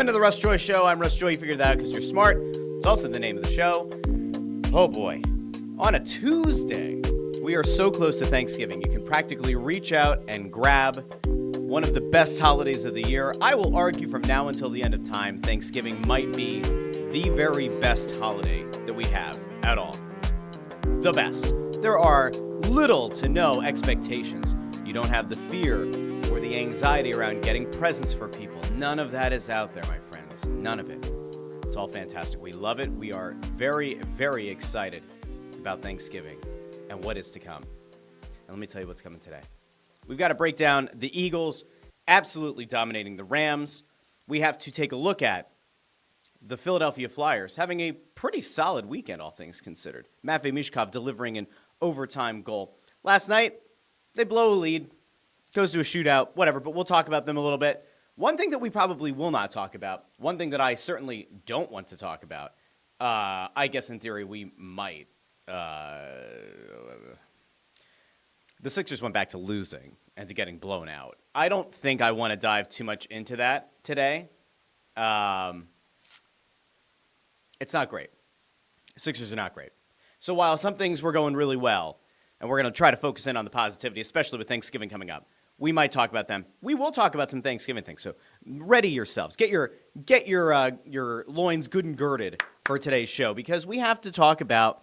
Welcome to the Russ Joy Show. I'm Russ Joy. You figured that out because you're smart. It's also the name of the show. Oh boy. On a Tuesday, we are so close to Thanksgiving. You can practically reach out and grab one of the best holidays of the year. I will argue from now until the end of time, Thanksgiving might be the very best holiday that we have at all. The best. There are little to no expectations. You don't have the fear or the anxiety around getting presents for people. None of that is out there, my friends. None of it. It's all fantastic. We love it. We are very, very excited about Thanksgiving and what is to come. And let me tell you what's coming today. We've got to break down the Eagles absolutely dominating the Rams. We have to take a look at the Philadelphia Flyers having a pretty solid weekend, all things considered. Matvei Michkov delivering an overtime goal. Last night, they blow a lead, goes to a shootout, whatever, but we'll talk about them a little bit. One thing that we probably will not talk about, one thing that I certainly don't want to talk about, I guess in theory we might. The Sixers went back to losing and to getting blown out. I don't think I want to dive too much into that today. It's not great. Sixers are not great. So while some things were going really well, and we're going to try to focus in on the positivity, especially with Thanksgiving coming up, we might talk about them. We will talk about some Thanksgiving things. So ready yourselves. Get your loins good and girded for today's show, because we have to talk about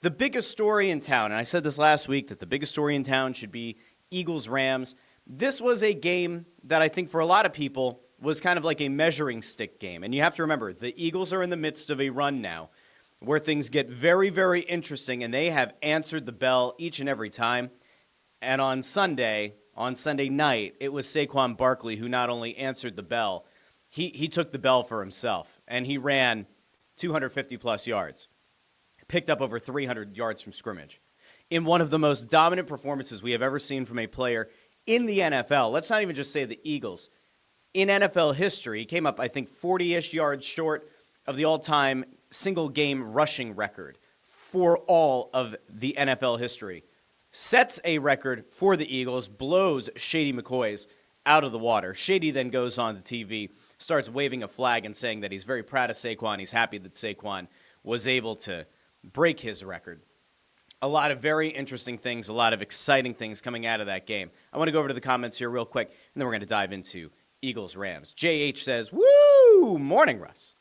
the biggest story in town. And I said this last week that the biggest story in town should be Eagles-Rams. This was a game that I think for a lot of people was kind of like a measuring stick game. And you have to remember, the Eagles are in the midst of a run now where things get very, very interesting, and they have answered the bell each and every time. And on Sunday night, it was Saquon Barkley who not only answered the bell, he took the bell for himself, and he ran 250-plus yards, picked up over 300 yards from scrimmage in one of the most dominant performances we have ever seen from a player in the NFL. Let's not even just say the Eagles. In NFL history, he came up, I think, 40-ish yards short of the all-time single-game rushing record for all of the NFL history. Sets a record for the Eagles, blows Shady McCoy's out of the water. Shady then goes on to TV, starts waving a flag and saying that he's very proud of Saquon. He's happy that Saquon was able to break his record. A lot of very interesting things, a lot of exciting things coming out of that game. I want to go over to the comments here real quick, and then we're going to dive into Eagles-Rams. JH says, woo, morning, Russ.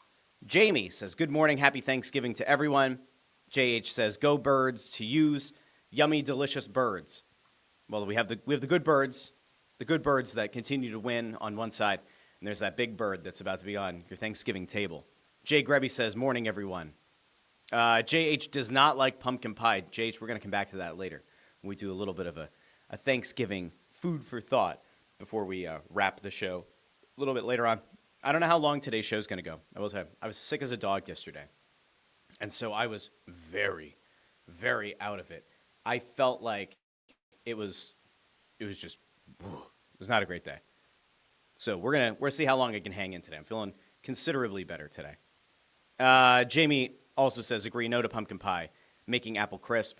Jamie says, good morning, happy Thanksgiving to everyone. JH says, go birds to use. Yummy, delicious birds. Well, we have the good birds that continue to win on one side, and there's that big bird that's about to be on your Thanksgiving table. Jay Grebby says, morning, everyone. JH does not like pumpkin pie. JH, we're going to come back to that later when we do a little bit of a Thanksgiving food for thought before we wrap the show a little bit later on. I don't know how long today's show is going to go. I will tell you, I was sick as a dog yesterday, and so I was very, very out of it. I felt like it was not a great day. So we're gonna see how long I can hang in today. I'm feeling considerably better today. Jamie also says, agree, no to pumpkin pie, making apple crisp.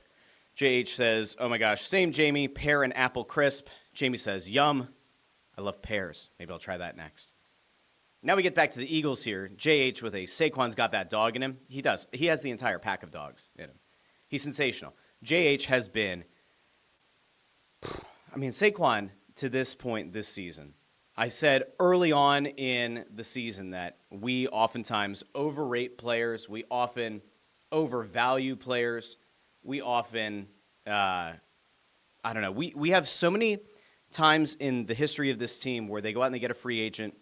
JH says, oh my gosh, same Jamie, pear and apple crisp. Jamie says, yum. I love pears. Maybe I'll try that next. Now we get back to the Eagles here. JH with a Saquon's got that dog in him. He does. He has the entire pack of dogs in him. He's sensational. JH has been, Saquon to this point this season. I said early on in the season that we oftentimes overrate players. We often overvalue players. We often, we have so many times in the history of this team where they go out and they get a free agent,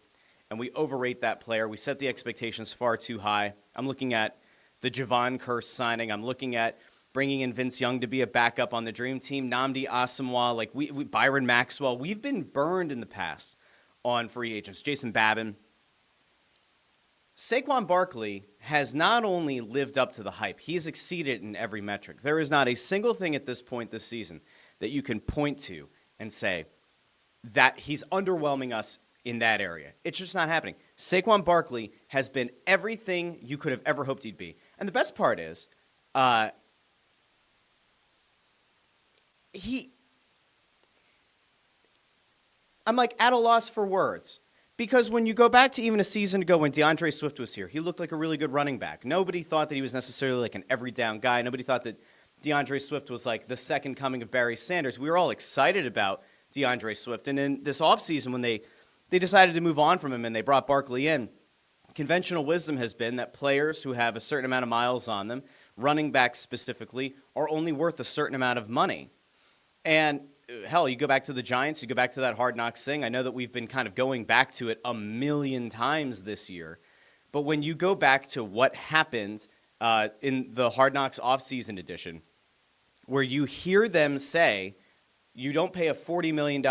and we overrate that player. We set the expectations far too high. I'm looking at the Javon Curse signing. I'm looking at bringing in Vince Young to be a backup on the Dream Team, Nnamdi Asomugha, Byron Maxwell. We've been burned in the past on free agents. Jason Babin. Saquon Barkley has not only lived up to the hype, he's exceeded in every metric. There is not a single thing at this point this season that you can point to and say that he's underwhelming us in that area. It's just not happening. Saquon Barkley has been everything you could have ever hoped he'd be. And the best part is, I'm like at a loss for words, Because when you go back to even a season ago when DeAndre Swift was here, he looked like a really good running back. Nobody thought that he was necessarily like an every down guy. Nobody thought that DeAndre Swift was like the second coming of Barry Sanders. We were all excited about DeAndre Swift. And in this offseason, when they decided to move on from him and they brought Barkley in, conventional wisdom has been that players who have a certain amount of miles on them, running backs specifically, are only worth a certain amount of money. And hell, you go back to the Giants, you go back to that Hard Knocks thing. I know that we've been kind of going back to it a million times this year. But when you go back to what happened in the Hard Knocks offseason edition, where you hear them say, you don't pay a $40 million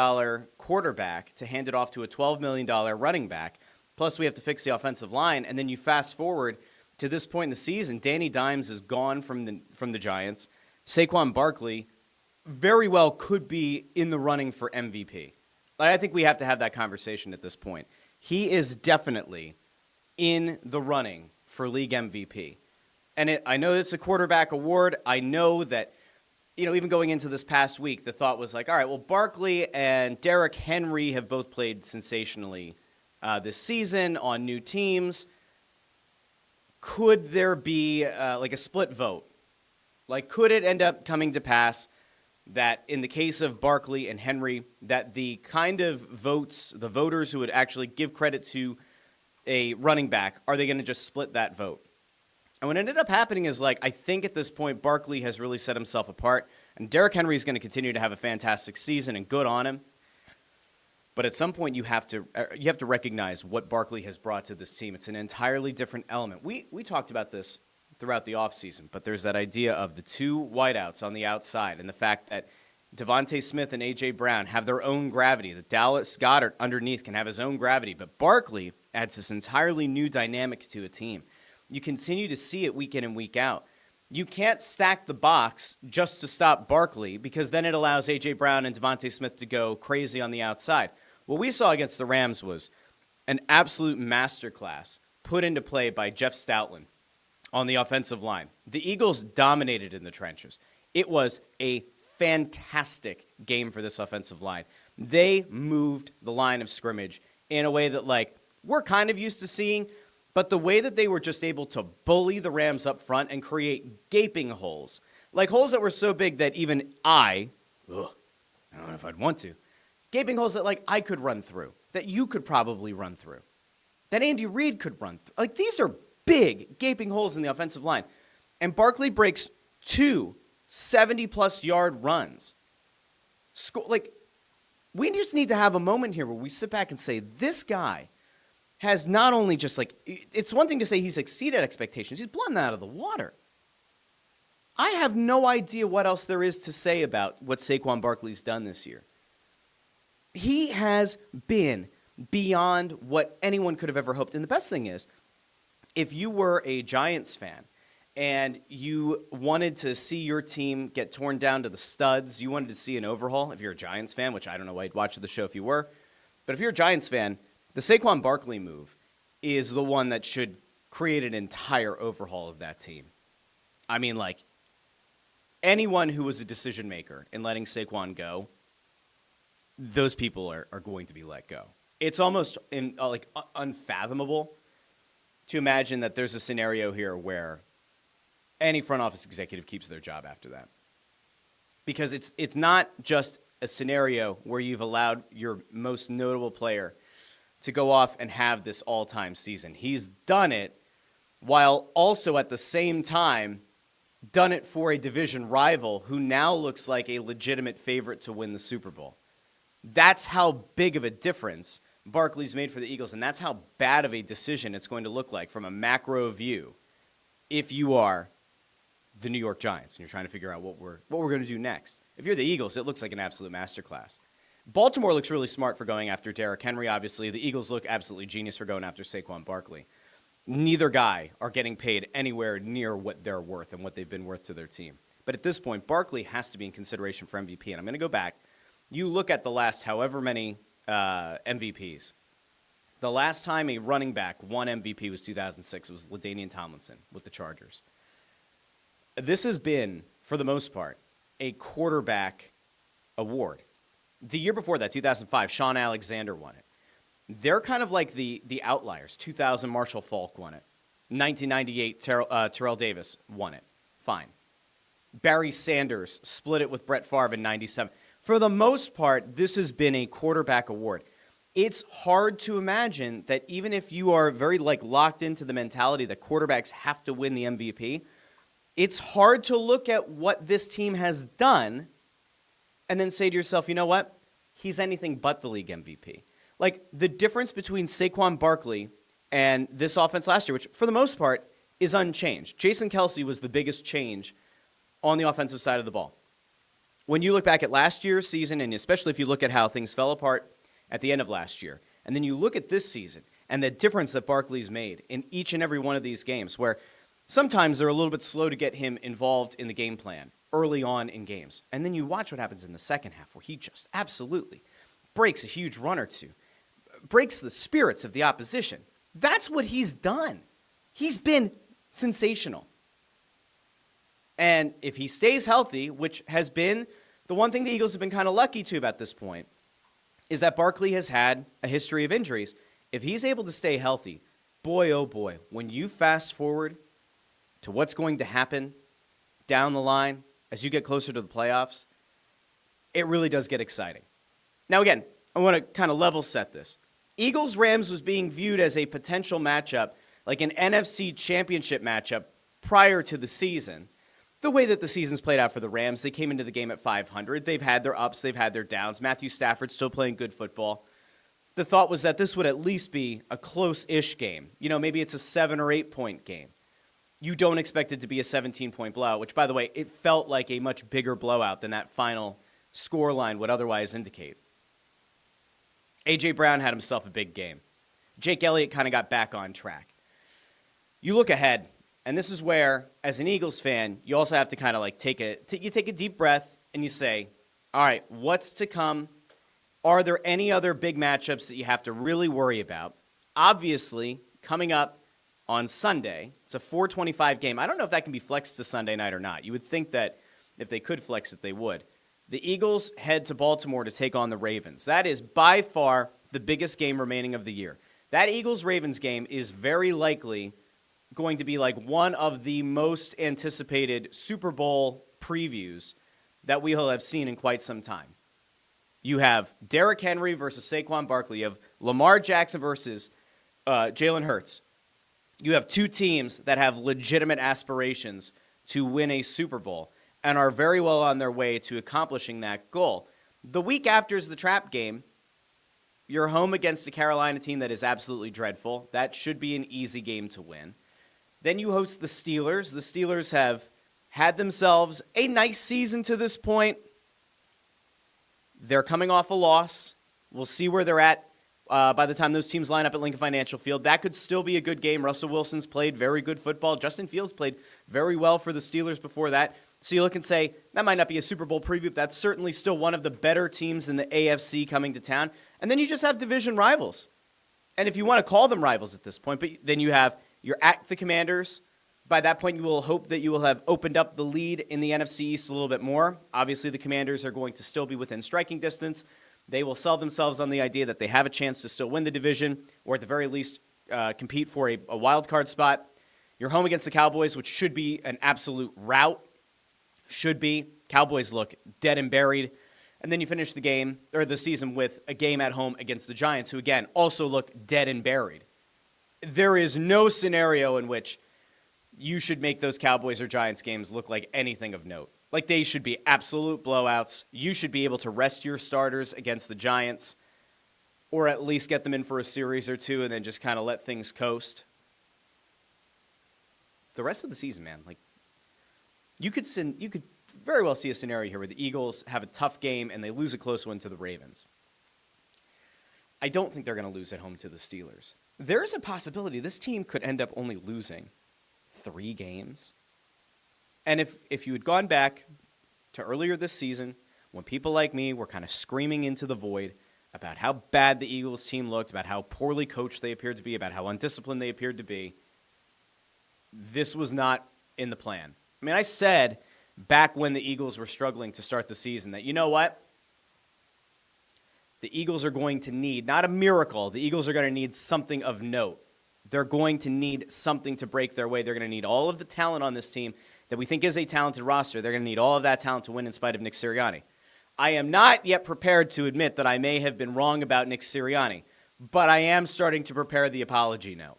quarterback to hand it off to a $12 million running back, plus we have to fix the offensive line, and then you fast forward to this point in the season, Danny Dimes is gone from the Giants. Saquon Barkley very well could be in the running for MVP. I think we have to have that conversation at this point. He is definitely in the running for league MVP. And I know it's a quarterback award. I know that, even going into this past week, the thought was like, all right, well, Barkley and Derrick Henry have both played sensationally this season on new teams. Could there be like a split vote? Like, could it end up coming to pass that in the case of Barkley and Henry, that the kind of votes, the voters who would actually give credit to a running back, are they going to just split that vote? And what ended up happening is, like, I think at this point, Barkley has really set himself apart, and Derrick Henry is going to continue to have a fantastic season, and good on him. But at some point, you have to recognize what Barkley has brought to this team. It's an entirely different element. We talked about this throughout the offseason, but there's that idea of the two wideouts on the outside and the fact that Devontae Smith and A.J. Brown have their own gravity. That Dallas Goedert underneath can have his own gravity, but Barkley adds this entirely new dynamic to a team. You continue to see it week in and week out. You can't stack the box just to stop Barkley, because then it allows A.J. Brown and Devontae Smith to go crazy on the outside. What we saw against the Rams was an absolute masterclass put into play by Jeff Stoutland on the offensive line. The Eagles dominated in the trenches. It was a fantastic game for this offensive line. They moved the line of scrimmage in a way that, like, we're kind of used to seeing, but the way that they were just able to bully the Rams up front and create gaping holes, like holes that were so big that even I don't know if I'd want to, gaping holes that, like, I could run through, that you could probably run through, that Andy Reid could run through. Like, these are big gaping holes in the offensive line. And Barkley breaks 2 70-plus yard runs. We just need to have a moment here where we sit back and say, this guy has not only just, like, it's one thing to say he's exceeded expectations. He's blown that out of the water. I have no idea what else there is to say about what Saquon Barkley's done this year. He has been beyond what anyone could have ever hoped. And the best thing is, if you were a Giants fan and you wanted to see your team get torn down to the studs, you wanted to see an overhaul, if you're a Giants fan, which I don't know why you'd watch the show if you were, but if you're a Giants fan, the Saquon Barkley move is the one that should create an entire overhaul of that team. I mean, like, anyone who was a decision maker in letting Saquon go, those people are going to be let go. It's almost unfathomable to imagine that there's a scenario here where any front office executive keeps their job after that. Because it's not just a scenario where you've allowed your most notable player to go off and have this all-time season. He's done it while also at the same time done it for a division rival who now looks like a legitimate favorite to win the Super Bowl. That's how big of a difference Barkley's made for the Eagles, and that's how bad of a decision it's going to look like from a macro view if you are the New York Giants and you're trying to figure out what we're going to do next. If you're the Eagles, it looks like an absolute masterclass. Baltimore looks really smart for going after Derrick Henry, obviously. The Eagles look absolutely genius for going after Saquon Barkley. Neither guy are getting paid anywhere near what they're worth and what they've been worth to their team. But at this point, Barkley has to be in consideration for MVP, and I'm going to go back. You look at the last however many MVPs. The last time a running back won MVP was 2006. It was LaDainian Tomlinson with the Chargers. This has been, for the most part, a quarterback award. The year before that, 2005, Sean Alexander won it. They're kind of like the outliers. 2000, Marshall Faulk won it. 1998, Terrell Davis won it. Fine. Barry Sanders split it with Brett Favre in 97. For the most part, this has been a quarterback award. It's hard to imagine that even if you are very locked into the mentality that quarterbacks have to win the MVP, it's hard to look at what this team has done and then say to yourself, you know what? He's anything but the league MVP. Like, the difference between Saquon Barkley and this offense last year, which for the most part is unchanged. Jason Kelce was the biggest change on the offensive side of the ball. When you look back at last year's season, and especially if you look at how things fell apart at the end of last year, and then you look at this season and the difference that Barkley's made in each and every one of these games, where sometimes they're a little bit slow to get him involved in the game plan early on in games. And then you watch what happens in the second half, where he just absolutely breaks a huge run or two, breaks the spirits of the opposition. That's what he's done. He's been sensational. And if he stays healthy, which has been the one thing the Eagles have been kind of lucky to at this point, is that Barkley has had a history of injuries. If he's able to stay healthy, boy, oh boy, when you fast forward to what's going to happen down the line as you get closer to the playoffs, it really does get exciting. Now, again, I want to kind of level set this. Eagles-Rams was being viewed as a potential matchup, like an NFC championship matchup prior to the season. The way that the season's played out for the Rams, they came into the game at 500. They've had their ups, they've had their downs. Matthew Stafford's still playing good football. The thought was that this would at least be a close-ish game. You know, maybe it's a 7 or 8 point game. You don't expect it to be a 17-point blowout, which, by the way, it felt like a much bigger blowout than that final scoreline would otherwise indicate. A.J. Brown had himself a big game. Jake Elliott kind of got back on track. You look ahead, and this is where, as an Eagles fan, you also have to kind of take a deep breath and you say, all right, what's to come? Are there any other big matchups that you have to really worry about? Obviously, coming up on Sunday, it's a 4:25 game. I don't know if that can be flexed to Sunday night or not. You would think that if they could flex it, they would. The Eagles head to Baltimore to take on the Ravens. That is by far the biggest game remaining of the year. That Eagles-Ravens game is very likely going to be like one of the most anticipated Super Bowl previews that we will have seen in quite some time. You have Derrick Henry versus Saquon Barkley. You have Lamar Jackson versus Jalen Hurts. You have two teams that have legitimate aspirations to win a Super Bowl and are very well on their way to accomplishing that goal. The week after is the trap game. You're home against a Carolina team that is absolutely dreadful. That should be an easy game to win. Then you host the Steelers. The Steelers have had themselves a nice season to this point. They're coming off a loss. We'll see where they're at by the time those teams line up at Lincoln Financial Field. That could still be a good game. Russell Wilson's played very good football. Justin Fields played very well for the Steelers before that. So you look and say, that might not be a Super Bowl preview, but that's certainly still one of the better teams in the AFC coming to town. And then you just have division rivals. And if you want to call them rivals at this point, but then you're at the Commanders. By that point, you will hope that you will have opened up the lead in the NFC East a little bit more. Obviously, the Commanders are going to still be within striking distance. They will sell themselves on the idea that they have a chance to still win the division, or at the very least compete for a wild card spot. You're home against the Cowboys, which should be an absolute rout. Should be. Cowboys look dead and buried. And then you finish the season with a game at home against the Giants, who again also look dead and buried. There is no scenario in which you should make those Cowboys or Giants games look like anything of note. Like, they should be absolute blowouts. You should be able to rest your starters against the Giants, or at least get them in for a series or two and then just kind of let things coast. The rest of the season, man, you could very well see a scenario here where the Eagles have a tough game and they lose a close one to the Ravens. I don't think they're going to lose at home to the Steelers. There is a possibility this team could end up only losing 3 games. And if you had gone back to earlier this season, when people like me were kind of screaming into the void about how bad the Eagles team looked, about how poorly coached they appeared to be, about how undisciplined they appeared to be, this was not in the plan. I mean, I said back when the Eagles were struggling to start the season that, you know what? the Eagles are going to need, not a miracle, the Eagles are going to need something of note. They're going to need something to break their way. They're going to need all of the talent on this team that we think is a talented roster. They're going to need all of that talent to win in spite of Nick Sirianni. I am not yet prepared to admit that I may have been wrong about Nick Sirianni, but I am starting to prepare the apology note.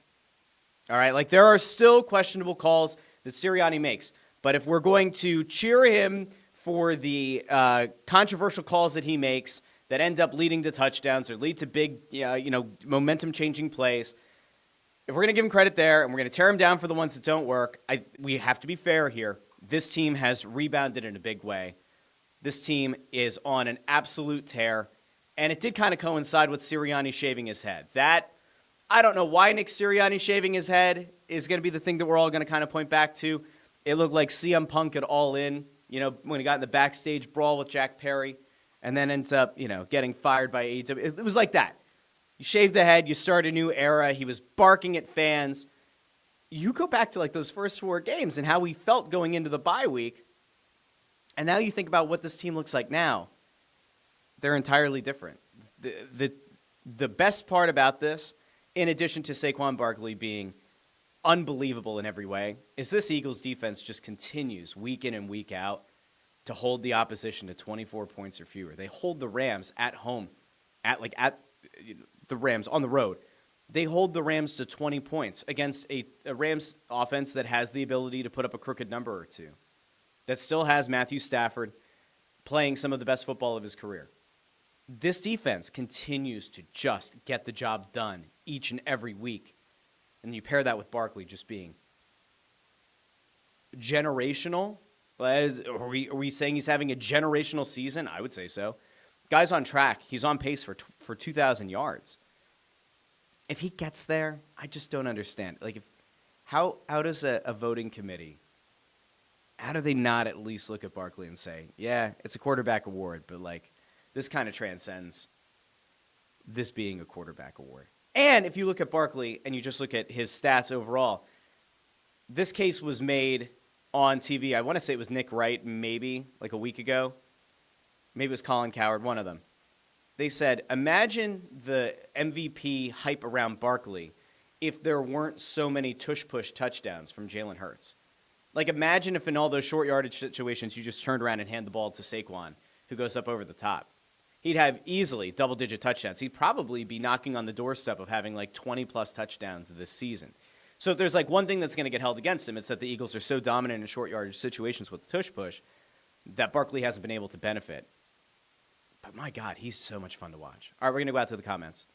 All right, like there are still questionable calls that Sirianni makes, but if we're going to cheer him for the controversial calls that he makes that end up leading to touchdowns or lead to big, momentum-changing plays, if we're going to give him credit there and we're going to tear him down for the ones that don't work, we have to be fair here. This team has rebounded in a big way. This team is on an absolute tear, and it did kind of coincide with Sirianni shaving his head. That, I don't know why Nick Sirianni shaving his head is going to be the thing that we're all going to kind of point back to. It looked like CM Punk at All In, when he got in the backstage brawl with Jack Perry, and then ends up, getting fired by AEW. It was like that. You shave the head, you start a new era. He was barking at fans. You go back to like those first 4 games and how we felt going into the bye week, and now you think about what this team looks like now. They're entirely different. The best part about this, in addition to Saquon Barkley being unbelievable in every way, is this Eagles defense just continues week in and week out to hold the opposition to 24 points or fewer. They hold the Rams at home, at the Rams on the road. They hold the Rams to 20 points against a Rams offense that has the ability to put up a crooked number or two, that still has Matthew Stafford playing some of the best football of his career. This defense continues to just get the job done each and every week. And you pair that with Barkley just being generational. Are we saying he's having a generational season? I would say so. Guy's on track. He's on pace for 2,000 yards. If he gets there, I just don't understand. Like, how does a voting committee, how do they not at least look at Barkley and say, yeah, it's a quarterback award, but like this kind of transcends this being a quarterback award. And if you look at Barkley and you just look at his stats overall, this case was made on TV. I want to say it was Nick Wright, maybe like a week ago. Maybe it was Colin Cowherd, one of them. They said, imagine the MVP hype around Barkley if there weren't so many tush-push touchdowns from Jalen Hurts. Like, imagine if in all those short yardage situations you just turned around and hand the ball to Saquon, who goes up over the top. He'd have easily double-digit touchdowns. He'd probably be knocking on the doorstep of having like 20-plus touchdowns this season. So if there's like one thing that's going to get held against him, it's that the Eagles are so dominant in short yardage situations with the tush-push that Barkley hasn't been able to benefit. But my God, he's so much fun to watch. All right, we're going to go out to the comments.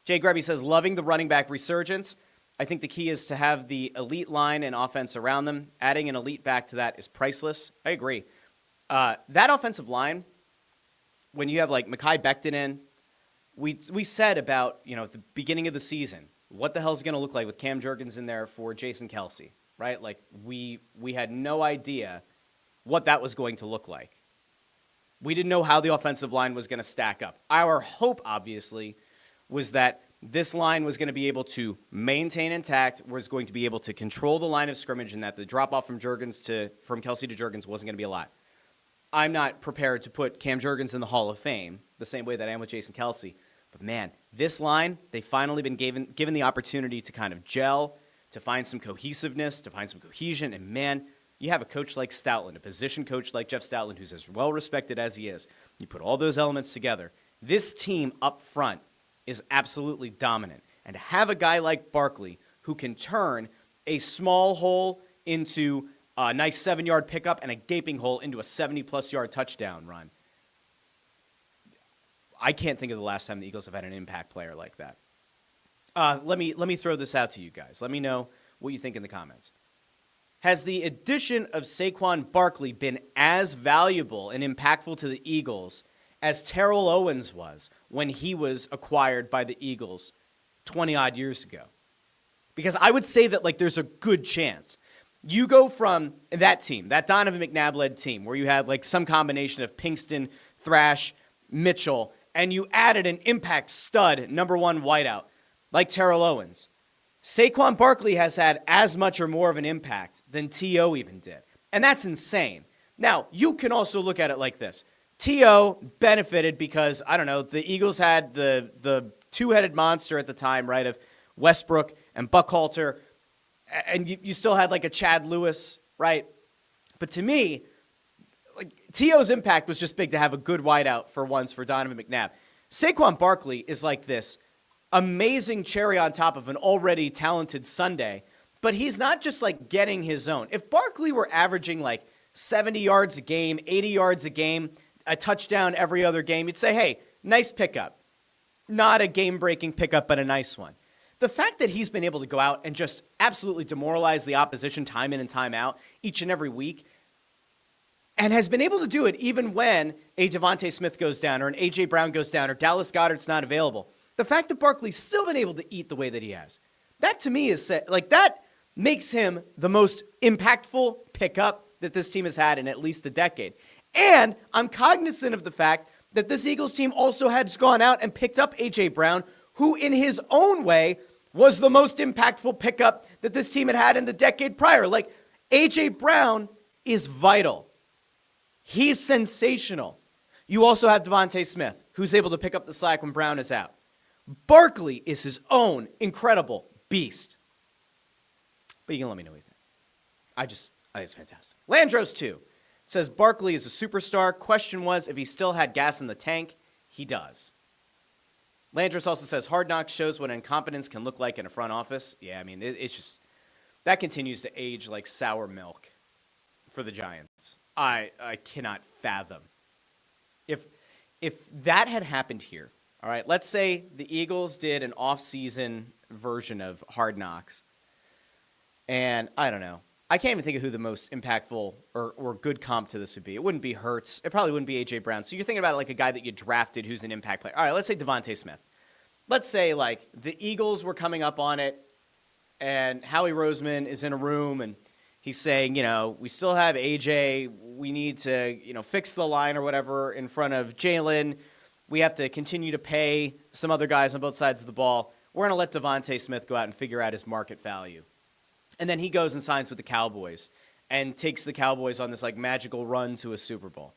Jay Grebby says, loving the running back resurgence. I think the key is to have the elite line and offense around them. Adding an elite back to that is priceless. I agree. That offensive line, when you have like Mekhi Becton in, we said about, at the beginning of the season, what the hell is going to look like with Cam Jurgens in there for Jason Kelsey, right? Like we had no idea what that was going to look like. We didn't know how the offensive line was going to stack up. Our hope, obviously, was that this line was going to be able to maintain intact, was going to be able to control the line of scrimmage, and that the drop-off from Kelsey to Jurgens wasn't going to be a lot. I'm not prepared to put Cam Jurgens in the Hall of Fame the same way that I am with Jason Kelsey. But, man, this line, they've finally been given the opportunity to kind of gel, to find some cohesiveness, to find some cohesion, and, man, you have a coach like Stoutland, a position coach like Jeff Stoutland, who's as well-respected as he is. You put all those elements together. This team up front is absolutely dominant. And to have a guy like Barkley who can turn a small hole into a nice 7-yard pickup and a gaping hole into a 70-plus yard touchdown run, I can't think of the last time the Eagles have had an impact player like that. Let me throw this out to you guys. Let me know what you think in the comments. Has the addition of Saquon Barkley been as valuable and impactful to the Eagles as Terrell Owens was when he was acquired by the Eagles 20-odd years ago? Because I would say that like there's a good chance. You go from that team, that Donovan McNabb-led team, where you had like some combination of Pinkston, Thrash, Mitchell, and you added an impact stud, number one wideout, like Terrell Owens. Saquon Barkley has had as much or more of an impact than T.O. even did. And that's insane. Now, you can also look at it like this. T.O. benefited because, I don't know, the Eagles had the two-headed monster at the time, right, of Westbrook and Buckhalter, and you still had like a Chad Lewis, right? But to me, like T.O.'s impact was just big to have a good wideout for once for Donovan McNabb. Saquon Barkley is like this amazing cherry on top of an already talented sundae, but he's not just like getting his own. If Barkley were averaging like 70 yards a game, 80 yards a game, a touchdown every other game, you'd say, hey, nice pickup. Not a game-breaking pickup, but a nice one. The fact that he's been able to go out and just absolutely demoralize the opposition time in and time out each and every week, and has been able to do it even when a Devontae Smith goes down or an A.J. Brown goes down or Dallas Goedert's not available. The fact that Barkley's still been able to eat the way that he has, that to me is like that makes him the most impactful pickup that this team has had in at least a decade. And I'm cognizant of the fact that this Eagles team also has gone out and picked up A.J. Brown, who in his own way was the most impactful pickup that this team had had in the decade prior. Like, A.J. Brown is vital. He's sensational. You also have Devontae Smith, who's able to pick up the slack when Brown is out. Barkley is his own incredible beast. But you can let me know what you think. I think it's fantastic. Landros, too, says Barkley is a superstar. Question was if he still had gas in the tank. He does. Landros also says Hard Knocks shows what incompetence can look like in a front office. Yeah, I mean, it's just, that continues to age like sour milk for the Giants. I cannot fathom. If that had happened here, all right, let's say the Eagles did an off-season version of Hard Knocks, and I don't know. I can't even think of who the most impactful or good comp to this would be. It wouldn't be Hurts. It probably wouldn't be A.J. Brown. So you're thinking about it like a guy that you drafted who's an impact player. All right, let's say Devontae Smith. Let's say like the Eagles were coming up on it, and Howie Roseman is in a room, and he's saying, we still have A.J. We need to, fix the line or whatever in front of Jalen. We have to continue to pay some other guys on both sides of the ball. We're going to let Devontae Smith go out and figure out his market value. And then he goes and signs with the Cowboys and takes the Cowboys on this like magical run to a Super Bowl.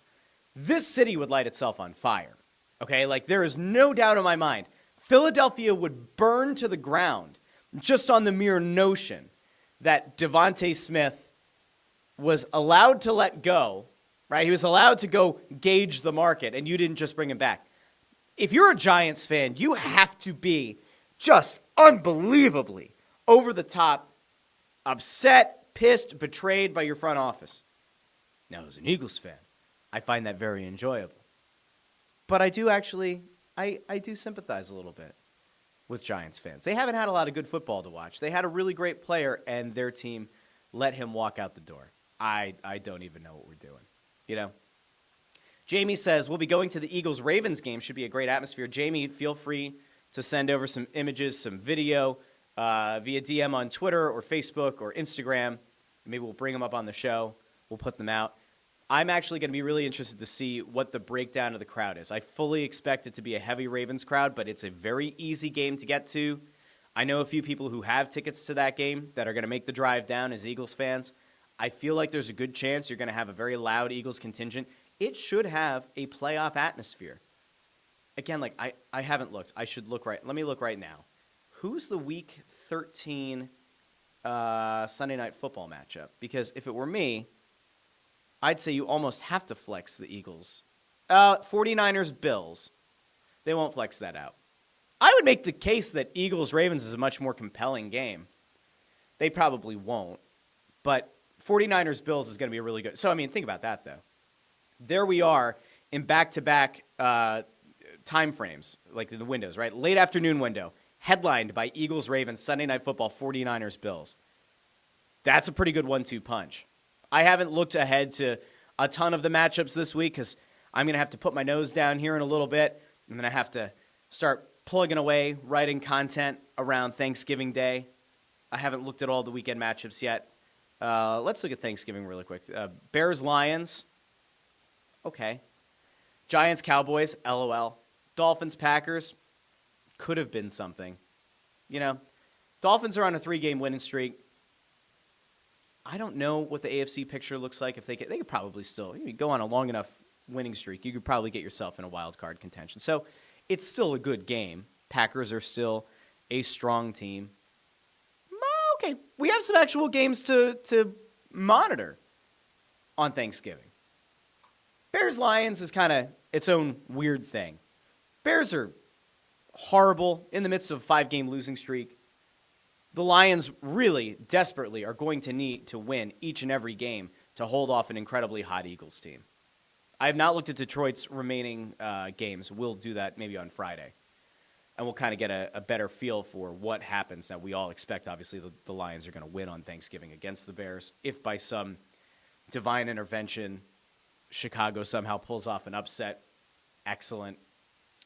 This city would light itself on fire. Okay? Like there is no doubt in my mind. Philadelphia would burn to the ground just on the mere notion that Devontae Smith was allowed to let go, right? He was allowed to go gauge the market, and you didn't just bring him back. If you're a Giants fan, you have to be just unbelievably over the top, upset, pissed, betrayed by your front office. Now, as an Eagles fan, I find that very enjoyable. But I do actually, I do sympathize a little bit with Giants fans. They haven't had a lot of good football to watch. They had a really great player, and their team let him walk out the door. I don't even know what we're doing, Jamie says, we'll be going to the Eagles-Ravens game. Should be a great atmosphere. Jamie, feel free to send over some images, some video via DM on Twitter or Facebook or Instagram. Maybe we'll bring them up on the show. We'll put them out. I'm actually going to be really interested to see what the breakdown of the crowd is. I fully expect it to be a heavy Ravens crowd, but it's a very easy game to get to. I know a few people who have tickets to that game that are going to make the drive down as Eagles fans. I feel like there's a good chance you're going to have a very loud Eagles contingent. It should have a playoff atmosphere. Again, like I haven't looked. I should look right. Let me look right now. Who's the Week 13 Sunday Night Football matchup? Because if it were me, I'd say you almost have to flex the Eagles. 49ers, Bills. They won't flex that out. I would make the case that Eagles-Ravens is a much more compelling game. They probably won't. But 49ers, Bills is going to be really good. So, I mean, think about that, though. There we are in back-to-back time frames, like the windows, right? Late afternoon window, headlined by Eagles-Ravens, Sunday Night Football, 49ers, Bills. That's a pretty good 1-2 punch. I haven't looked ahead to a ton of the matchups this week because I'm going to have to put my nose down here in a little bit. I'm going to have to start plugging away, writing content around Thanksgiving Day. I haven't looked at all the weekend matchups yet. Let's look at Thanksgiving really quick. Bears-Lions. Okay. Giants-Cowboys. LOL. Dolphins-Packers. Could have been something. Dolphins are on a 3-game winning streak. I don't know what the AFC picture looks like. If they could probably still go on a long enough winning streak, you could probably get yourself in a wild card contention. So it's still a good game. Packers are still a strong team. Okay, we have some actual games to monitor on Thanksgiving. Bears-Lions is kind of its own weird thing. Bears are horrible in the midst of a 5-game losing streak. The Lions really desperately are going to need to win each and every game to hold off an incredibly hot Eagles team. I have not looked at Detroit's remaining games. We'll do that maybe on Friday. And we'll kind of get a better feel for what happens. Now, we all expect, obviously, the Lions are going to win on Thanksgiving against the Bears. If by some divine intervention, Chicago somehow pulls off an upset, excellent.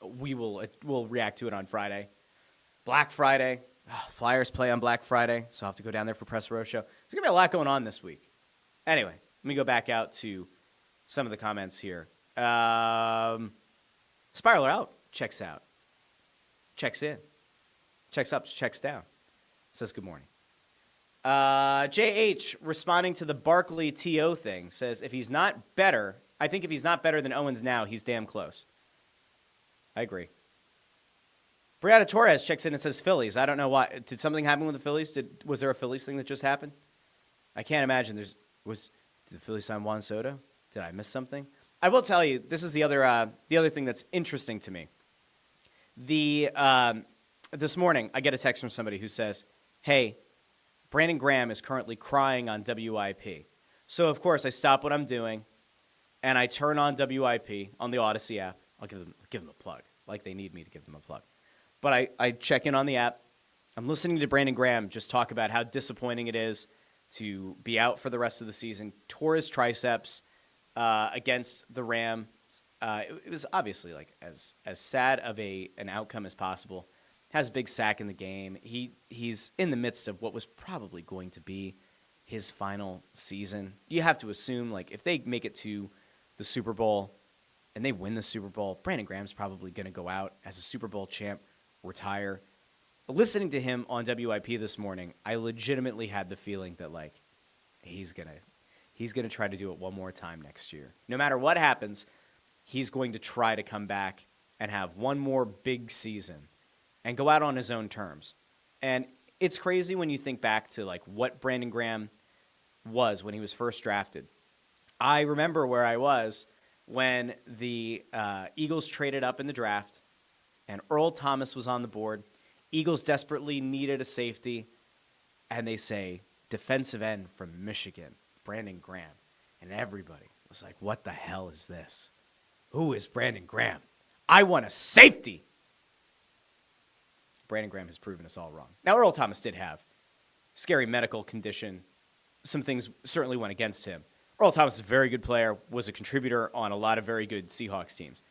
We'll react to it on Friday. Black Friday. Flyers play on Black Friday, so I'll have to go down there for Press Row Show. There's going to be a lot going on this week. Anyway, let me go back out to some of the comments here. Spiraler Out checks out. Checks in. Checks up, checks down. Says good morning. JH, responding to the Barkley TO thing, says, if he's not better, I think if he's not better than Owens now, he's damn close. I agree. Brianna Torres checks in and says Phillies. I don't know why. Did something happen with the Phillies? Was there a Phillies thing that just happened? I can't imagine. Did the Phillies sign Juan Soto? Did I miss something? I will tell you, this is the other thing that's interesting to me. This morning, I get a text from somebody who says, hey, Brandon Graham is currently crying on WIP. So, of course, I stop what I'm doing, and I turn on WIP on the Odyssey app. I'll give them a plug, like they need me to give them a plug. But I check in on the app. I'm listening to Brandon Graham just talk about how disappointing it is to be out for the rest of the season. Tore his triceps against the Rams. It was obviously like as sad of an outcome as possible. Has a big sack in the game. He's in the midst of what was probably going to be his final season. You have to assume, like, if they make it to the Super Bowl and they win the Super Bowl, Brandon Graham's probably going to go out as a Super Bowl champ, retire. But listening to him on WIP this morning, I legitimately had the feeling that, like, he's gonna try to do it one more time next year. No matter what happens, he's going to try to come back and have one more big season and go out on his own terms. And it's crazy when you think back to, like, what Brandon Graham was when he was first drafted. I remember where I was when the Eagles traded up in the draft and Earl Thomas was on the board. Eagles desperately needed a safety, and they say, defensive end from Michigan, Brandon Graham. And everybody was like, what the hell is this? Who is Brandon Graham? I want a safety. Brandon Graham has proven us all wrong. Now, Earl Thomas did have scary medical condition. Some things certainly went against him. Earl Thomas is a very good player, was a contributor on a lot of very good Seahawks teams.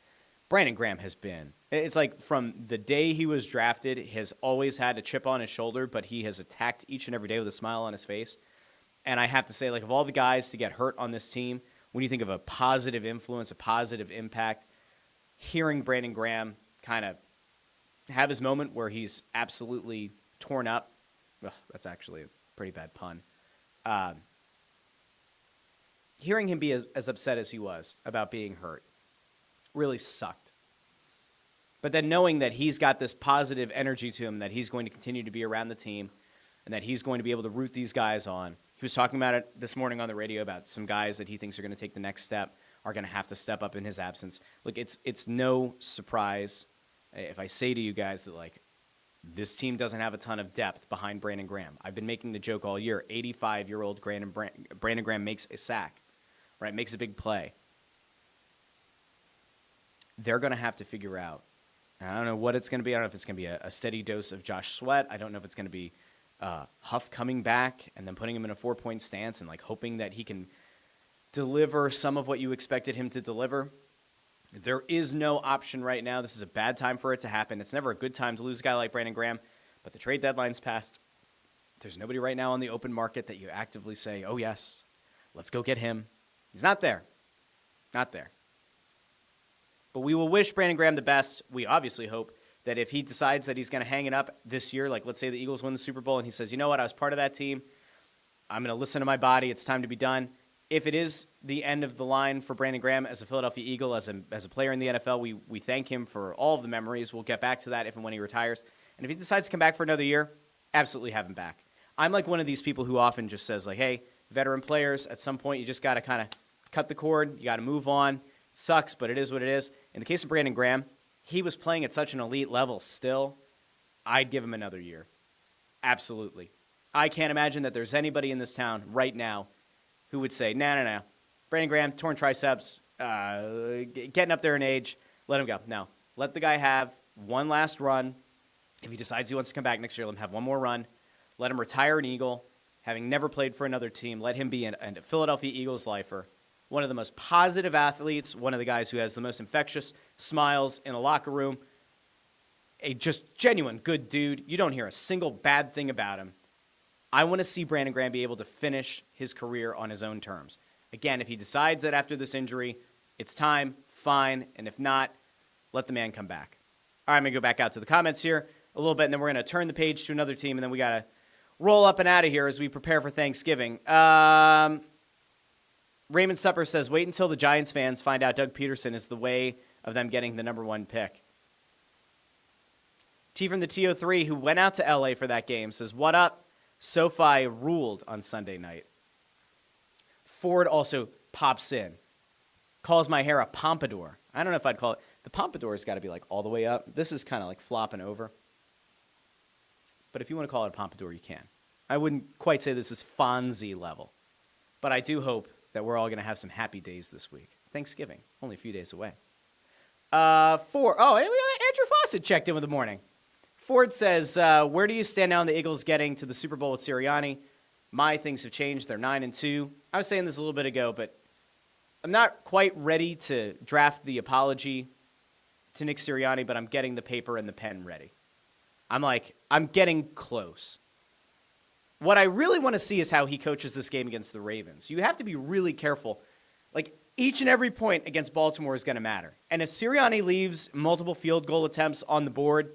Brandon Graham has been, it's like from the day he was drafted, has always had a chip on his shoulder, but he has attacked each and every day with a smile on his face. And I have to say, like, of all the guys to get hurt on this team, when you think of a positive influence, a positive impact, hearing Brandon Graham kind of have his moment where he's absolutely torn up, that's actually a pretty bad pun. Hearing him be as upset as he was about being hurt really sucked. But then knowing that he's got this positive energy to him, that he's going to continue to be around the team, and that he's going to be able to root these guys on. He was talking about it this morning on the radio about some guys that he thinks are going to take the next step, are going to have to step up in his absence. Look, it's no surprise if I say to you guys that, like, this team doesn't have a ton of depth behind Brandon Graham. I've been making the joke all year. 85-year-old Brandon Graham makes a sack, right? Makes a big play. They're going to have to figure out. I don't know what it's going to be. I don't know if it's going to be a steady dose of Josh Sweat. I don't know if it's going to be Huff coming back and then putting him in a 4-point stance and, like, hoping that he can deliver some of what you expected him to deliver. There is no option right now. This is a bad time for it to happen. It's never a good time to lose a guy like Brandon Graham, but the trade deadline's passed. There's nobody right now on the open market that you actively say, oh, yes, let's go get him. He's not there. Not there. But we will wish Brandon Graham the best. We obviously hope that if he decides that he's going to hang it up this year, like let's say the Eagles win the Super Bowl and he says, you know what, I was part of that team. I'm going to listen to my body. It's time to be done. if it is the end of the line for Brandon Graham as a Philadelphia Eagle, as a player in the NFL, we thank him for all of the memories. We'll get back to that if and when he retires. And if he decides to come back for another year, absolutely have him back. I'm like one of these people who often just says, like, hey, veteran players, at some point you just got to kind of cut the cord. You got to move on. It sucks, but it is what it is. In the case of Brandon Graham, he was playing at such an elite level still. I'd give him another year. Absolutely. I can't imagine that there's anybody in this town right now who would say, no. Brandon Graham, torn triceps, getting up there in age, let him go. No. Let the guy have one last run. If he decides he wants to come back next year, let him have one more run. Let him retire an Eagle, having never played for another team. Let him be a Philadelphia Eagles lifer. One of the most positive athletes, one of the guys who has the most infectious smiles in a locker room. A just genuine good dude. You don't hear a single bad thing about him. I want to see Brandon Graham be able to finish his career on his own terms. Again, if he decides that after this injury, it's time, fine. And if not, let the man come back. All right, I'm going to go back out to the comments here a little bit, and then we're going to turn the page to another team, and then we got to roll up and out of here as we prepare for Thanksgiving. Raymond Supper says, wait until the Giants fans find out Doug Peterson is the way of them getting the number 1 pick. T from the TO3, who went out to L.A. for that game, says, what up? SoFi ruled on Sunday night. Ford also pops in, calls my hair a pompadour. I don't know if I'd call it. The pompadour's got to be like all the way up. This is kind of like flopping over. But if you want to call it a pompadour, you can. I wouldn't quite say this is Fonzie level. But I do hope that we're all going to have some happy days this week. Thanksgiving, only a few days away. Andrew Fawcett checked in with the morning. Ford says, where do you stand now on the Eagles getting to the Super Bowl with Sirianni? My things have changed. They're 9-2. I was saying this a little bit ago, but I'm not quite ready to draft the apology to Nick Sirianni, but I'm getting the paper and the pen ready. I'm getting close. What I really want to see is how he coaches this game against the Ravens. You have to be really careful. Like, each and every point against Baltimore is going to matter. And if Sirianni leaves multiple field goal attempts on the board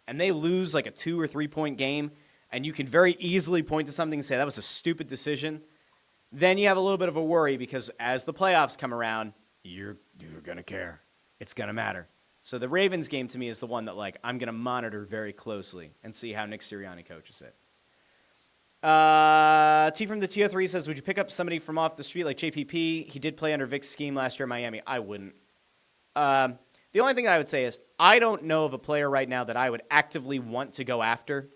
and they lose like a 2 or 3 point game, and you can very easily point to something and say that was a stupid decision, then you have a little bit of a worry because as the playoffs come around, you're going to care. It's going to matter. So the Ravens game to me is the one that I'm going to monitor very closely and see how Nick Sirianni coaches it. T from the TO3 says, would you pick up somebody from off the street like JPP? He did play under Vic's scheme last year in Miami. I wouldn't. The only thing that I would say is I don't know of a player right now that I would actively want to go after,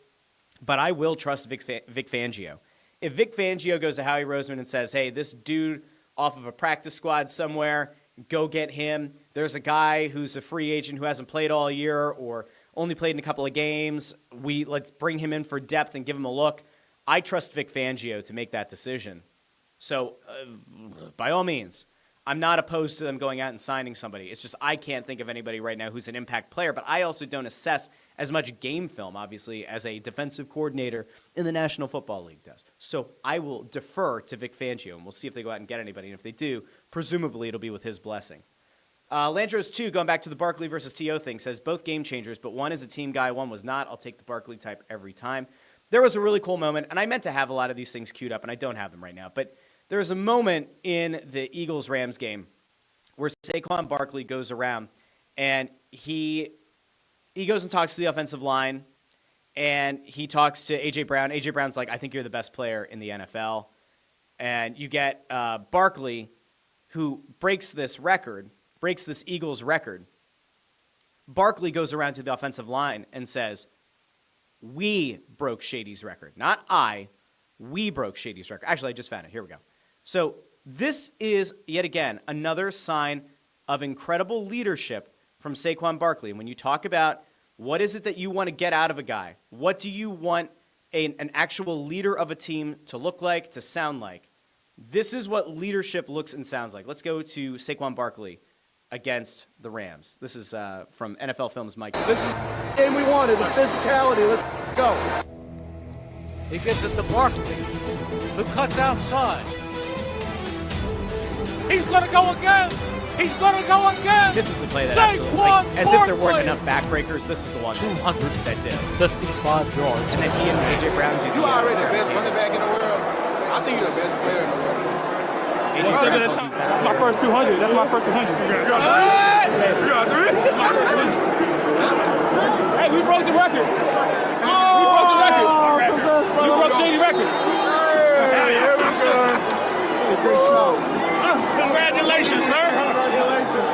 but I will trust Vic Fangio. If Vic Fangio goes to Howie Roseman and says, hey, this dude off of a practice squad somewhere, go get him. There's a guy who's a free agent who hasn't played all year or only played in a couple of games. Let's bring him in for depth and give him a look. I trust Vic Fangio to make that decision. So, by all means, I'm not opposed to them going out and signing somebody. It's just I can't think of anybody right now who's an impact player, but I also don't assess as much game film, obviously, as a defensive coordinator in the National Football League does. So I will defer to Vic Fangio, and we'll see if they go out and get anybody. And if they do, presumably it'll be with his blessing. Landros 2, going back to the Barkley versus T.O. thing, says both game changers, but one is a team guy, one was not. I'll take the Barkley type every time. There was a really cool moment, and I meant to have a lot of these things queued up, and I don't have them right now. But there was a moment in the Eagles-Rams game where Saquon Barkley goes around, and he goes and talks to the offensive line, and he talks to A.J. Brown. A.J. Brown's like, I think you're the best player in the NFL. And you get Barkley, who breaks this Eagles record. Barkley goes around to the offensive line and says, we broke Shady's record. Not I. We broke Shady's record. Actually, I just found it. Here we go. So this is, yet again, another sign of incredible leadership from Saquon Barkley. And when you talk about what is it that you want to get out of a guy, what do you want an actual leader of a team to look like, to sound like, this is what leadership looks and sounds like. Let's go to Saquon Barkley against the Rams. This is from NFL Films' Mike. This is the game we wanted, the physicality. Let's go. He gives it to Barkley, who cuts outside. He's going to go again. He's going to go again. This is the play that absolutely, as if there weren't enough backbreakers, this is the one that did. 55 yards. And then he and A.J. Brown do You already the best running back in the world. I think you're the best player in the world. AJ Well, Brown that's calls him best my first 200. That's my first 200. Hey, we broke the record. We broke the record. You broke Shady record. Hey, here we go. Great job. Congratulations, sir. Congratulations.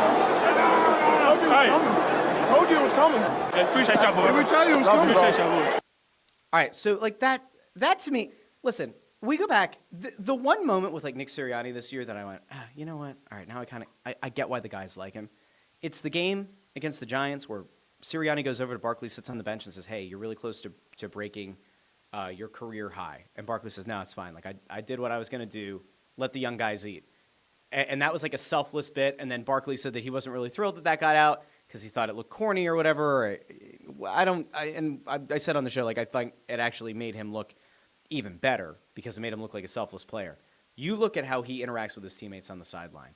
Hey. Told you it was coming. Yeah, appreciate y'all, boys. Did we tell you it was coming? Appreciate y'all, boys. All right, so like that to me, listen, we go back, the one moment with like Nick Sirianni this year that I went, you know what? All right, now I get why the guys like him. It's the game against the Giants where Sirianni goes over to Barkley, sits on the bench and says, hey, you're really close to breaking your career high. And Barkley says, no, it's fine. Like I did what I was going to do. Let the young guys eat. And that was like a selfless bit. And then Barkley said that he wasn't really thrilled that got out because he thought it looked corny or whatever. I said on the show, like, I think it actually made him look even better because it made him look like a selfless player. You look at how he interacts with his teammates on the sideline,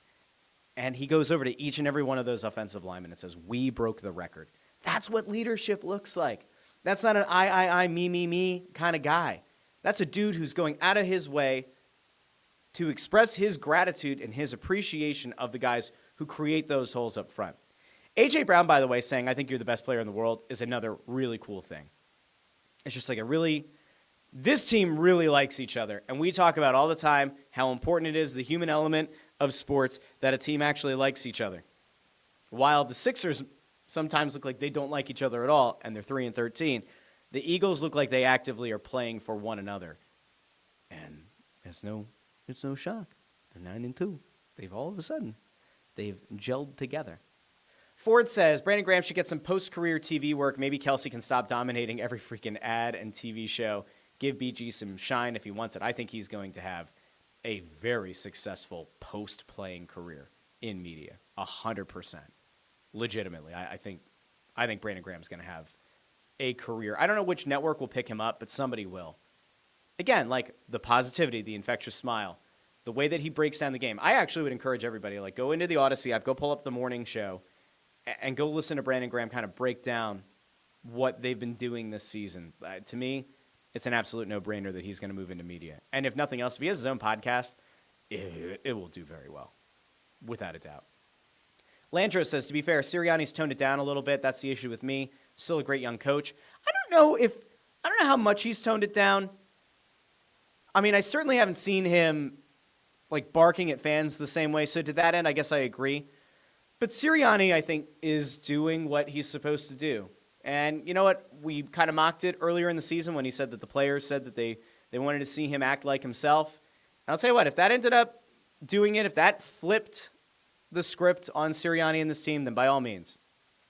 and he goes over to each and every one of those offensive linemen and says, we broke the record. That's what leadership looks like. That's not an I, me kind of guy. That's a dude who's going out of his way to express his gratitude and his appreciation of the guys who create those holes up front. A.J. Brown, by the way, saying, I think you're the best player in the world is another really cool thing. It's just like this team really likes each other. And we talk about all the time how important it is, the human element of sports, that a team actually likes each other. While the Sixers sometimes look like they don't like each other at all, and they're 3-13, the Eagles look like they actively are playing for one another. And it's no shock. They're 9-2. All of a sudden, they've gelled together. Ford says, Brandon Graham should get some post-career TV work. Maybe Kelsey can stop dominating every freaking ad and TV show. Give BG some shine if he wants it. I think he's going to have a very successful post-playing career in media, 100%. Legitimately, I think Brandon Graham's going to have a career. I don't know which network will pick him up, but somebody will. Again, like the positivity, the infectious smile, the way that he breaks down the game. I actually would encourage everybody, like, go into the Odyssey app, go pull up the morning show, and go listen to Brandon Graham kind of break down what they've been doing this season. To me, it's an absolute no-brainer that he's going to move into media. And if nothing else, if he has his own podcast, it will do very well, without a doubt. Landro says, to be fair, Sirianni's toned it down a little bit. That's the issue with me. Still a great young coach. I don't know how much he's toned it down. I mean, I certainly haven't seen him like barking at fans the same way. So to that end, I guess I agree. But Sirianni, I think, is doing what he's supposed to do. And you know what? We kind of mocked it earlier in the season when he said that the players said that they wanted to see him act like himself. And I'll tell you what, if that ended up doing it, if that flipped the script on Sirianni and this team, then by all means,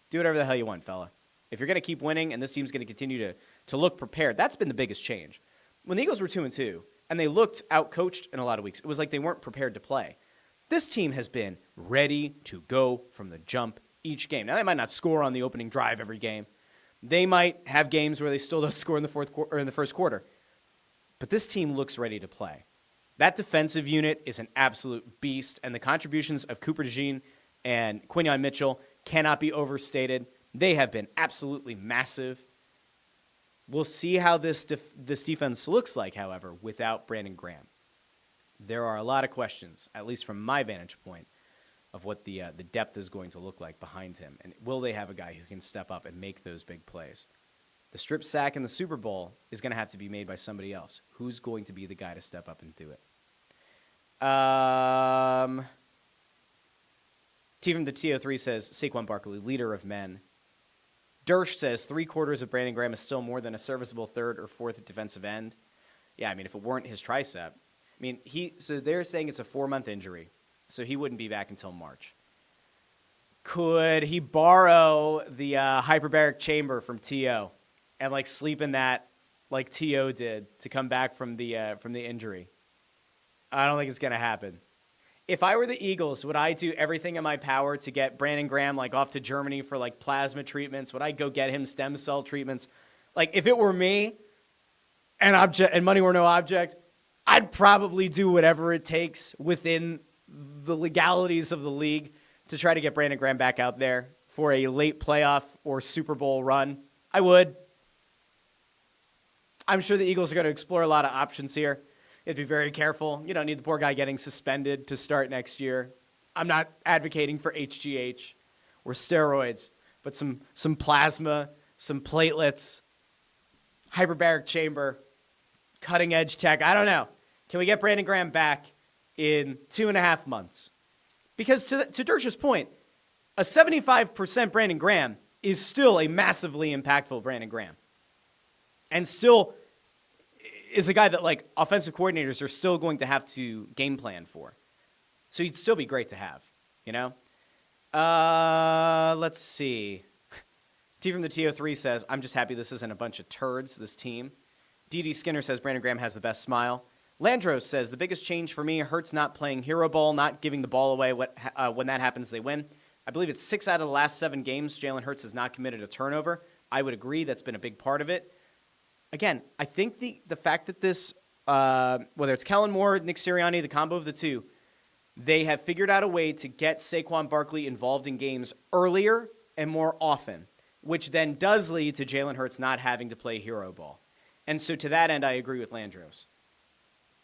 do whatever the hell you want, fella. If you're going to keep winning and this team's going to continue to look prepared, that's been the biggest change. When the Eagles were 2-2 and they looked out-coached in a lot of weeks, it was like they weren't prepared to play. This team has been ready to go from the jump each game. Now, they might not score on the opening drive every game. They might have games where they still don't score in the first quarter. But this team looks ready to play. That defensive unit is an absolute beast, and the contributions of Cooper DeJean and Quinyon Mitchell cannot be overstated. They have been absolutely massive. We'll see how this defense looks like, however, without Brandon Graham. There are a lot of questions, at least from my vantage point, of what the depth is going to look like behind him. And will they have a guy who can step up and make those big plays? The strip sack in the Super Bowl is going to have to be made by somebody else. Who's going to be the guy to step up and do it? T from the TO3 says, Saquon Barkley, leader of men. Dersh says, 3/4 of Brandon Graham is still more than a serviceable third or fourth defensive end. Yeah, I mean, if it weren't his tricep. I mean, so they're saying it's a 4-month injury, so he wouldn't be back until March. Could he borrow the hyperbaric chamber from T.O. and, like, sleep in that like T.O. did to come back from the injury? I don't think it's going to happen. If I were the Eagles, would I do everything in my power to get Brandon Graham, like, off to Germany for, like, plasma treatments? Would I go get him stem cell treatments? Like, if it were me and money were no object, I'd probably do whatever it takes within the legalities of the league to try to get Brandon Graham back out there for a late playoff or Super Bowl run. I would. I'm sure the Eagles are going to explore a lot of options here. You have to be very careful. You don't need the poor guy getting suspended to start next year. I'm not advocating for HGH or steroids, but some plasma, some platelets, hyperbaric chamber, cutting edge tech. I don't know. Can we get Brandon Graham back in 2.5 months? Because to Dersh's point, a 75% Brandon Graham is still a massively impactful Brandon Graham. And still is a guy that, like, offensive coordinators are still going to have to game plan for. So he'd still be great to have, you know? Let's see. T from the TO3 says, I'm just happy this isn't a bunch of turds, this team. D.D. Skinner says, Brandon Graham has the best smile. Landros says, the biggest change for me, Hurts not playing hero ball, not giving the ball away. When that happens, they win. I believe it's 6 out of the last 7 games, Jalen Hurts has not committed a turnover. I would agree that's been a big part of it. Again, I think the fact that this, whether it's Kellen Moore, Nick Sirianni, the combo of the two, they have figured out a way to get Saquon Barkley involved in games earlier and more often, which then does lead to Jalen Hurts not having to play hero ball. And so to that end, I agree with Landros.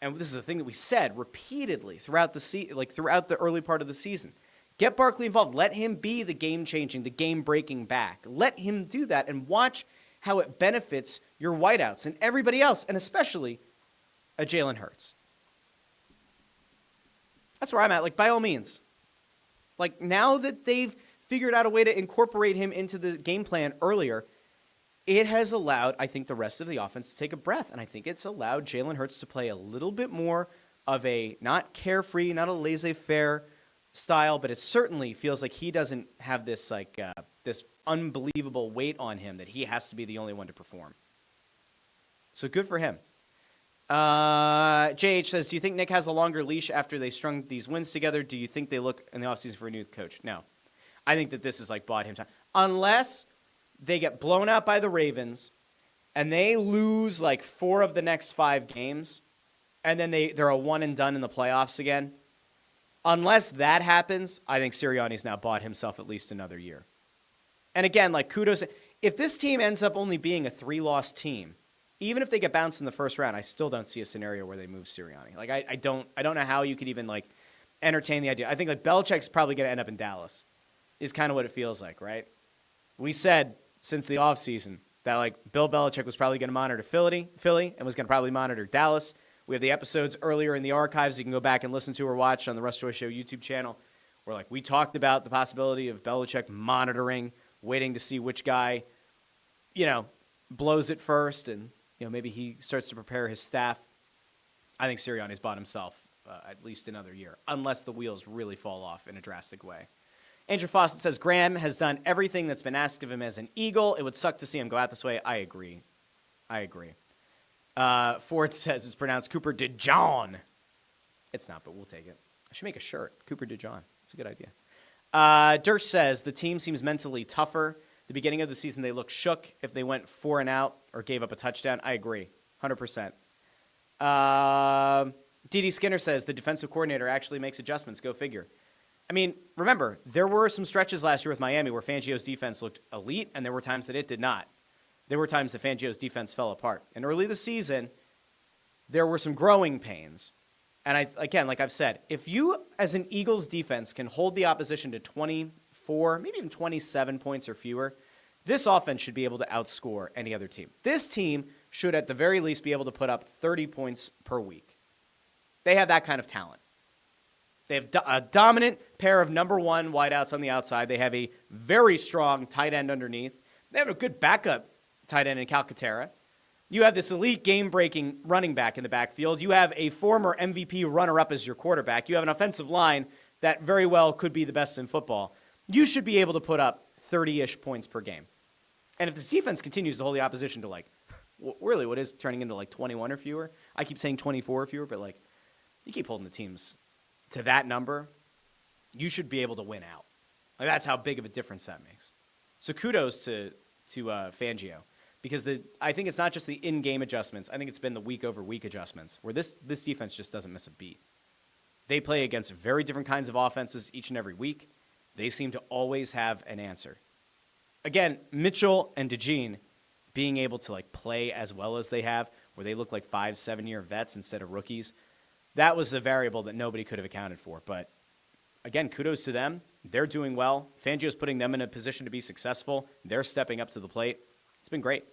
And this is a thing that we said repeatedly throughout the early part of the season. Get Barkley involved. Let him be the game-changing, the game-breaking back. Let him do that and watch how it benefits your wideouts and everybody else, and especially a Jalen Hurts. That's where I'm at. Like, by all means. Like, now that they've figured out a way to incorporate him into the game plan earlier, it has allowed, I think, the rest of the offense to take a breath. And I think it's allowed Jalen Hurts to play a little bit more of a not carefree, not a laissez-faire style, but it certainly feels like he doesn't have this this unbelievable weight on him that he has to be the only one to perform. So good for him. JH says, do you think Nick has a longer leash after they strung these wins together? Do you think they look in the offseason for a new coach? No. I think that this is like bought him time. Unless they get blown out by the Ravens and they lose like 4 of the next 5 games and then they're a one and done in the playoffs again. Unless that happens, I think Sirianni's now bought himself at least another year. And again, like, kudos. If this team ends up only being a 3-loss team, even if they get bounced in the first round, I still don't see a scenario where they move Sirianni. Like, I don't know how you could even, like, entertain the idea. I think, like, Belichick's probably going to end up in Dallas is kind of what it feels like, right? We said since the offseason that, like, Bill Belichick was probably going to monitor Philly and was going to probably monitor Dallas. We have the episodes earlier in the archives you can go back and listen to or watch on the Russ Joy Show YouTube channel where, like, we talked about the possibility of Belichick monitoring, waiting to see which guy, you know, blows it first and, you know, maybe he starts to prepare his staff. I think Sirianni's bought himself at least another year, unless the wheels really fall off in a drastic way. Andrew Fawcett says, Graham has done everything that's been asked of him as an Eagle. It would suck to see him go out this way. I agree. Ford says it's pronounced Cooper DeJohn. It's not, but we'll take it. I should make a shirt. Cooper DeJohn. It's a good idea. Dirk says the team seems mentally tougher. The beginning of the season, they looked shook if they went 4 and out or gave up a touchdown. I agree, 100%. D.D. Skinner says the defensive coordinator actually makes adjustments. Go figure. I mean, remember, there were some stretches last year with Miami where Fangio's defense looked elite, and there were times that it did not. There were times that Fangio's defense fell apart. And early this season, there were some growing pains. And again, like I've said, if you, as an Eagles defense, can hold the opposition to 24, maybe even 27 points or fewer, this offense should be able to outscore any other team. This team should, at the very least, be able to put up 30 points per week. They have that kind of talent. They have a dominant pair of number 1 wideouts on the outside. They have a very strong tight end underneath. They have a good backup tight end in Calcaterra. You have this elite game-breaking running back in the backfield. You have a former MVP runner-up as your quarterback. You have an offensive line that very well could be the best in football. You should be able to put up 30-ish points per game. And if this defense continues to hold the opposition to, like, really what is turning into, like, 21 or fewer, I keep saying 24 or fewer, but, like, you keep holding the teams to that number, you should be able to win out. Like, that's how big of a difference that makes. So kudos to Fangio. Because I think it's not just the in-game adjustments. I think it's been the week-over-week adjustments where this defense just doesn't miss a beat. They play against very different kinds of offenses each and every week. They seem to always have an answer. Again, Mitchell and DeJean being able to, like, play as well as they have where they look like 5-7 year vets instead of rookies. That was a variable that nobody could have accounted for. But again, kudos to them. They're doing well. Fangio's putting them in a position to be successful. They're stepping up to the plate. It's been great.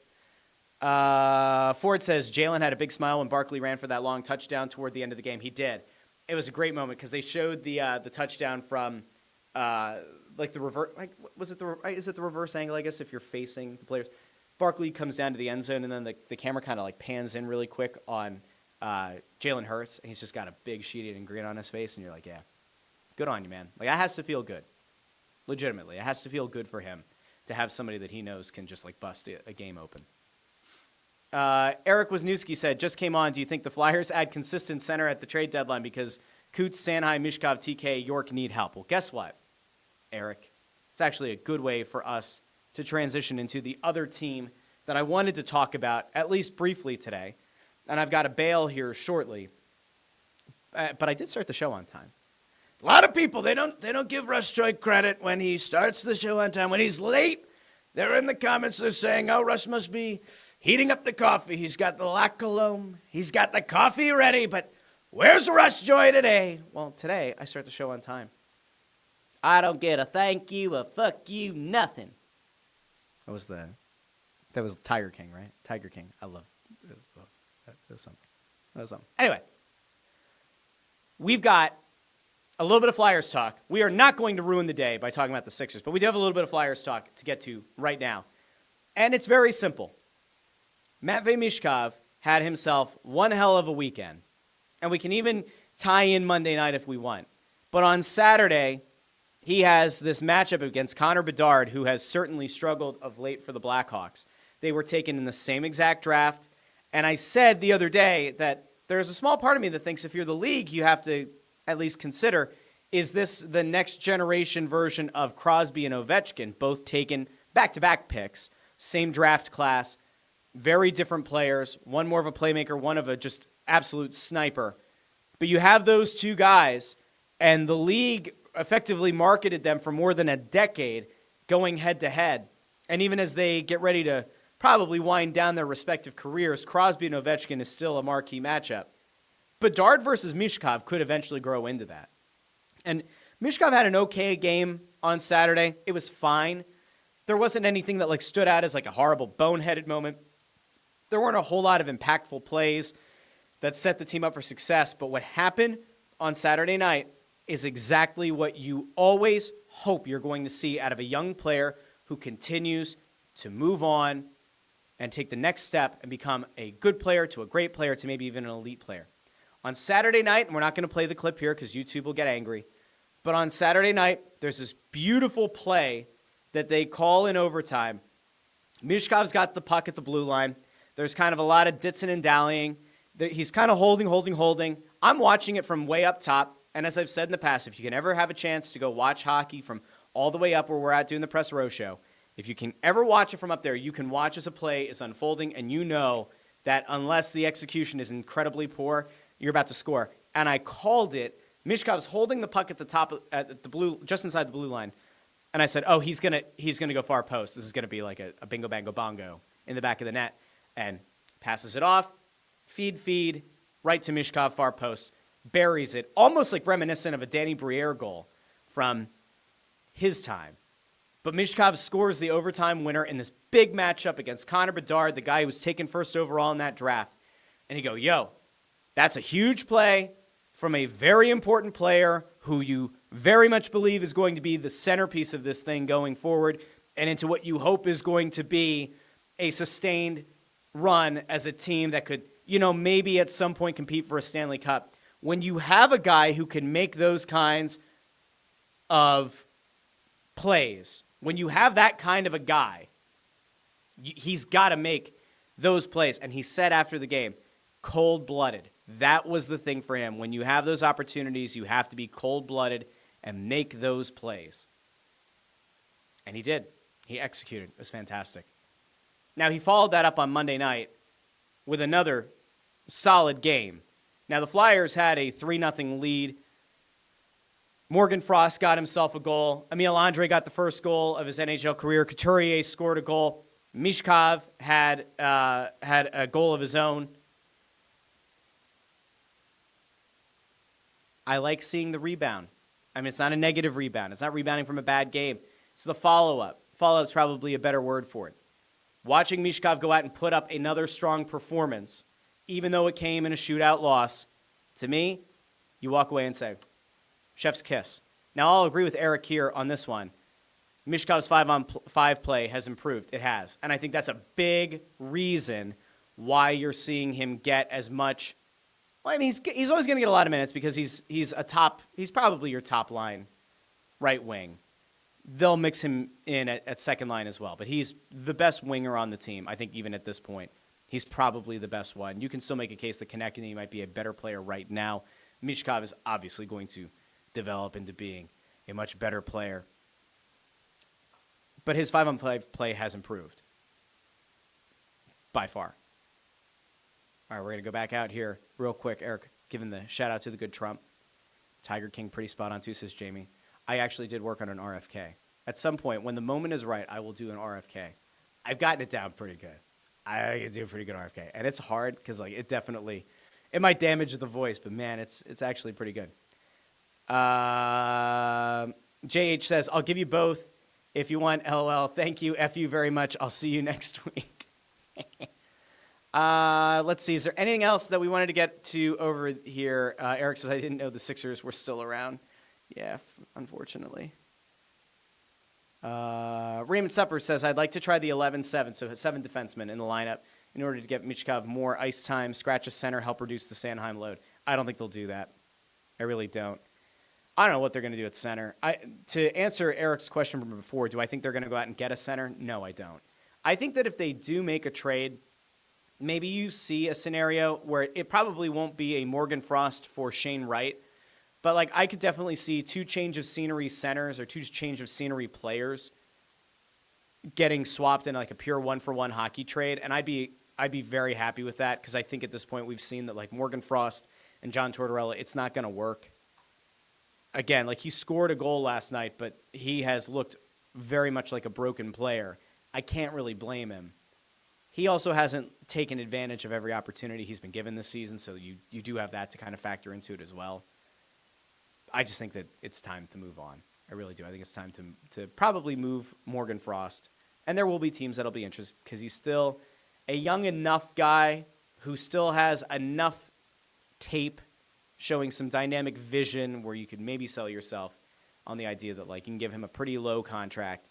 Ford says Jalen had a big smile when Barkley ran for that long touchdown toward the end of the game. He did. It was a great moment because they showed the touchdown from like the reverse. Like, is it the reverse angle? I guess if you're facing the players, Barkley comes down to the end zone and then the camera kind of like pans in really quick on Jalen Hurts, and he's just got a big sheet-eating grin on his face, and you're like, yeah, good on you, man. Like, that has to feel good. Legitimately, it has to feel good for him to have somebody that he knows can just like bust a game open. Eric Wisniewski said, just came on. Do you think the Flyers add consistent center at the trade deadline because Coots, Sanhai, Michkov, TK, York need help? Well, guess what, Eric? It's actually a good way for us to transition into the other team that I wanted to talk about, at least briefly today. And I've got to bail here shortly. But I did start the show on time. A lot of people, they don't give Russ Joy credit when he starts the show on time. When he's late, they're in the comments, they're saying, oh, Russ must be heating up the coffee. He's got the La Colombe. He's got the coffee ready. But where's Russ Joy today? Well, today I start the show on time. I don't get a thank you, a fuck you, nothing. That was Tiger King, right? Tiger King. I love this. That was something. Anyway, we've got a little bit of Flyers talk. We are not going to ruin the day by talking about the Sixers, but we do have a little bit of Flyers talk to get to right now. And it's very simple. Matvei Michkov had himself one hell of a weekend. And we can even tie in Monday night if we want. But on Saturday, he has this matchup against Connor Bedard, who has certainly struggled of late for the Blackhawks. They were taken in the same exact draft. And I said the other day that there's a small part of me that thinks if you're the league, you have to at least consider, is this the next generation version of Crosby and Ovechkin, both taken back-to-back picks, same draft class, very different players, one more of a playmaker, one of a just absolute sniper. But you have those two guys, and the league effectively marketed them for more than a decade going head-to-head. And even as they get ready to probably wind down their respective careers, Crosby and Ovechkin is still a marquee matchup. Bedard versus Michkov could eventually grow into that. And Michkov had an okay game on Saturday. It was fine. There wasn't anything that like stood out as like a horrible boneheaded moment. There weren't a whole lot of impactful plays that set the team up for success. But what happened on Saturday night is exactly what you always hope you're going to see out of a young player who continues to move on and take the next step and become a good player to a great player to maybe even an elite player. On Saturday night, and we're not going to play the clip here because YouTube will get angry, but on Saturday night, there's this beautiful play that they call in overtime. Mishkov's got the puck at the blue line. There's kind of a lot of ditching and dallying. He's kind of holding. I'm watching it from way up top, and as I've said in the past, if you can ever have a chance to go watch hockey from all the way up where we're at doing the Press Row show, if you can ever watch it from up there, you can watch as a play is unfolding, and you know that unless the execution is incredibly poor, you're about to score. And I called it. Mishkov's holding the puck at the top, at the blue, just inside the blue line, and I said, "Oh, he's gonna go far post. This is gonna be like a bingo bango bongo in the back of the net." And passes it off, feed right to Michkov far post, buries it, almost like reminiscent of a Danny Briere goal from his time. But Michkov scores the overtime winner in this big matchup against Connor Bedard, the guy who was taken first overall in that draft. And you go, yo, that's a huge play from a very important player who you very much believe is going to be the centerpiece of this thing going forward and into what you hope is going to be a sustained run as a team that could, maybe at some point compete for a Stanley Cup. When you have a guy who can make those kinds of plays, when you have that kind of a guy, he's got to make those plays. And he said after the game, cold-blooded. That was the thing for him. When you have those opportunities, you have to be cold-blooded and make those plays. And he did. He executed. It was fantastic. Now, he followed that up on Monday night with another solid game. Now, the Flyers had a 3-0 lead. Morgan Frost got himself a goal. Emile Andre got the first goal of his NHL career. Couturier scored a goal. Michkov had a goal of his own I like seeing the rebound. I mean, it's not a negative rebound. It's not rebounding from a bad game. It's the follow-up. Follow-up's probably a better word for it. Watching Michkov go out and put up another strong performance, even though it came in a shootout loss, to me, you walk away and say, chef's kiss. Now, I'll agree with Eric here on this one. Michkov's 5-on-5 play has improved. It has. And I think that's a big reason why you're seeing him get as much. Well, I mean, he's always going to get a lot of minutes because he's probably your top line right wing. They'll mix him in at second line as well. But he's the best winger on the team, I think, even at this point. He's probably the best one. You can still make a case that Konechny might be a better player right now. Michkov is obviously going to develop into being a much better player. But his 5-on-5 play has improved. By far. All right, we're going to go back out here real quick. Eric, giving the shout-out to the good Trump. Tiger King, pretty spot on too, says Jamie. I actually did work on an RFK. At some point, when the moment is right, I will do an RFK. I've gotten it down pretty good. I can do a pretty good RFK. And it's hard because like it might damage the voice, but man, it's actually pretty good. JH says, I'll give you both if you want, LOL. Thank you, F you very much. I'll see you next week. Let's see. Is there anything else that we wanted to get to over here? Eric says, I didn't know the Sixers were still around. Yeah, unfortunately. Raymond Supper says, I'd like to try the 11-7, so 7 defensemen in the lineup in order to get Michkov more ice time, scratch a center, help reduce the Sanheim load. I don't think they'll do that. I really don't. I don't know what they're going to do at center. To answer Eric's question from before, do I think they're going to go out and get a center? No, I don't. I think that if they do make a trade, maybe you see a scenario where it probably won't be a Morgan Frost for Shane Wright, but like I could definitely see 2 change of scenery centers or 2 change of scenery players getting swapped in like a pure 1-for-1 hockey trade, and I'd be very happy with that because I think at this point we've seen that like Morgan Frost and John Tortorella, it's not going to work. Again, like he scored a goal last night, but he has looked very much like a broken player. I can't really blame him. He also hasn't taken advantage of every opportunity he's been given this season, so you do have that to kind of factor into it as well. I just think that it's time to move on. I really do. I think it's time to probably move Morgan Frost. And there will be teams that'll be interested because he's still a young enough guy who still has enough tape showing some dynamic vision where you could maybe sell yourself on the idea that like you can give him a pretty low contract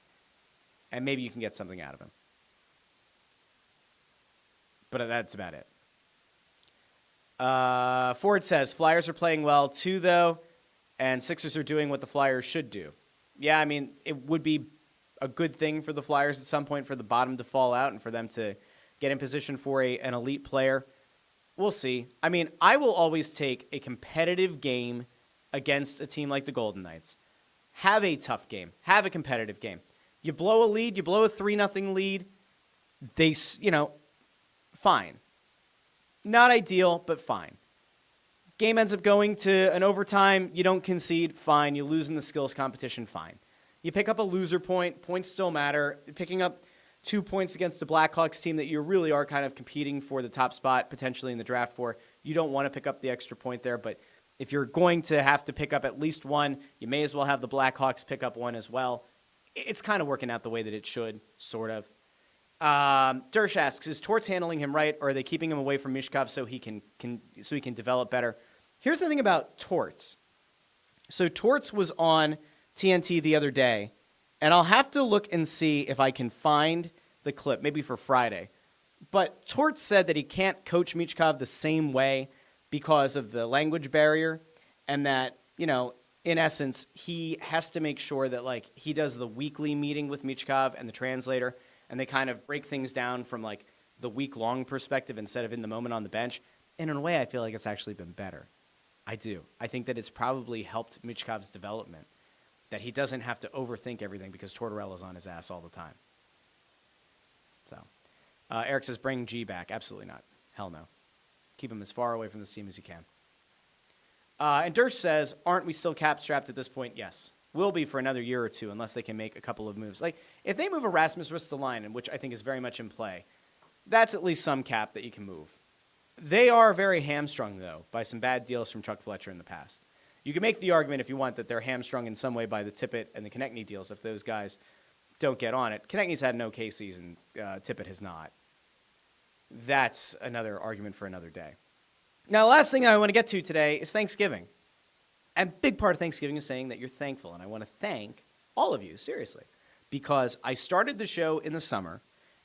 and maybe you can get something out of him. But that's about it. Ford says, Flyers are playing well too, though, and Sixers are doing what the Flyers should do. Yeah, I mean, it would be a good thing for the Flyers at some point for the bottom to fall out and for them to get in position for an elite player. We'll see. I mean, I will always take a competitive game against a team like the Golden Knights. Have a tough game. Have a competitive game. You blow a lead, you blow a 3-0 lead, fine. Not ideal, but fine. Game ends up going to an overtime. You don't concede, fine. You lose in the skills competition, fine. You pick up a loser point. Points still matter. Picking up 2 points against the Blackhawks team that you really are kind of competing for the top spot potentially in the draft for. You don't want to pick up the extra point there, but if you're going to have to pick up at least one, you may as well have the Blackhawks pick up one as well. It's kind of working out the way that it should, sort of. Dersh asks, is Torts handling him right, or are they keeping him away from Michkov so he can develop better? Here's the thing about Torts. So Torts was on TNT the other day, and I'll have to look and see if I can find the clip, maybe for Friday. But Torts said that he can't coach Michkov the same way because of the language barrier, and that, in essence, he has to make sure that like he does the weekly meeting with Michkov and the translator, and they kind of break things down from like the week-long perspective instead of in the moment on the bench. And in a way, I feel like it's actually been better. I do. I think that it's probably helped Michkov's development, that he doesn't have to overthink everything because Tortorella's on his ass all the time. So, Eric says, bring G back. Absolutely not. Hell no. Keep him as far away from this team as you can. And Dersh says, aren't we still cap-strapped at this point? Yes. Will be for another year or two unless they can make a couple of moves. Like, if they move a Rasmus Ristolainen, which I think is very much in play, that's at least some cap that you can move. They are very hamstrung, though, by some bad deals from Chuck Fletcher in the past. You can make the argument if you want that they're hamstrung in some way by the Tippett and the Konechny deals if those guys don't get on it. Konechny's had an okay season. Tippett has not. That's another argument for another day. Now, the last thing I want to get to today is Thanksgiving. And a big part of Thanksgiving is saying that you're thankful. And I want to thank all of you, seriously, because I started the show in the summer,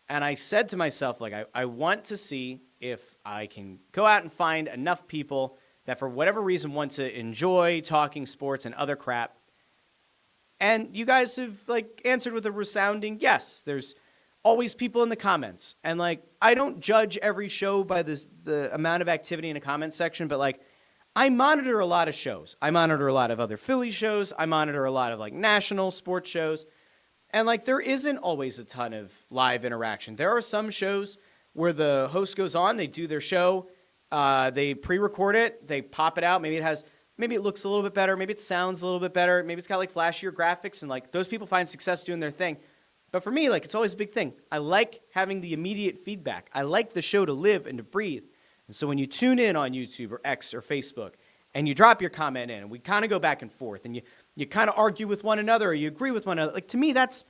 and I said to myself, like, I want to see if I can go out and find enough people that for whatever reason want to enjoy talking sports and other crap. And you guys have, like, answered with a resounding yes. There's always people in the comments. And, like, I don't judge every show by the amount of activity in the comment section, but, like, I monitor a lot of shows. I monitor a lot of other Philly shows. I monitor a lot of, like, national sports shows. And, like, there isn't always a ton of live interaction. There are some shows where the host goes on, they do their show, they pre-record it, they pop it out. Maybe it looks a little bit better. Maybe it sounds a little bit better. Maybe it's got, like, flashier graphics, and, like, those people find success doing their thing. But for me, like, it's always a big thing. I like having the immediate feedback. I like the show to live and to breathe. And so when you tune in on YouTube or X or Facebook and you drop your comment in and we kind of go back and forth and you kind of argue with one another or you agree with one another, like, to me, that's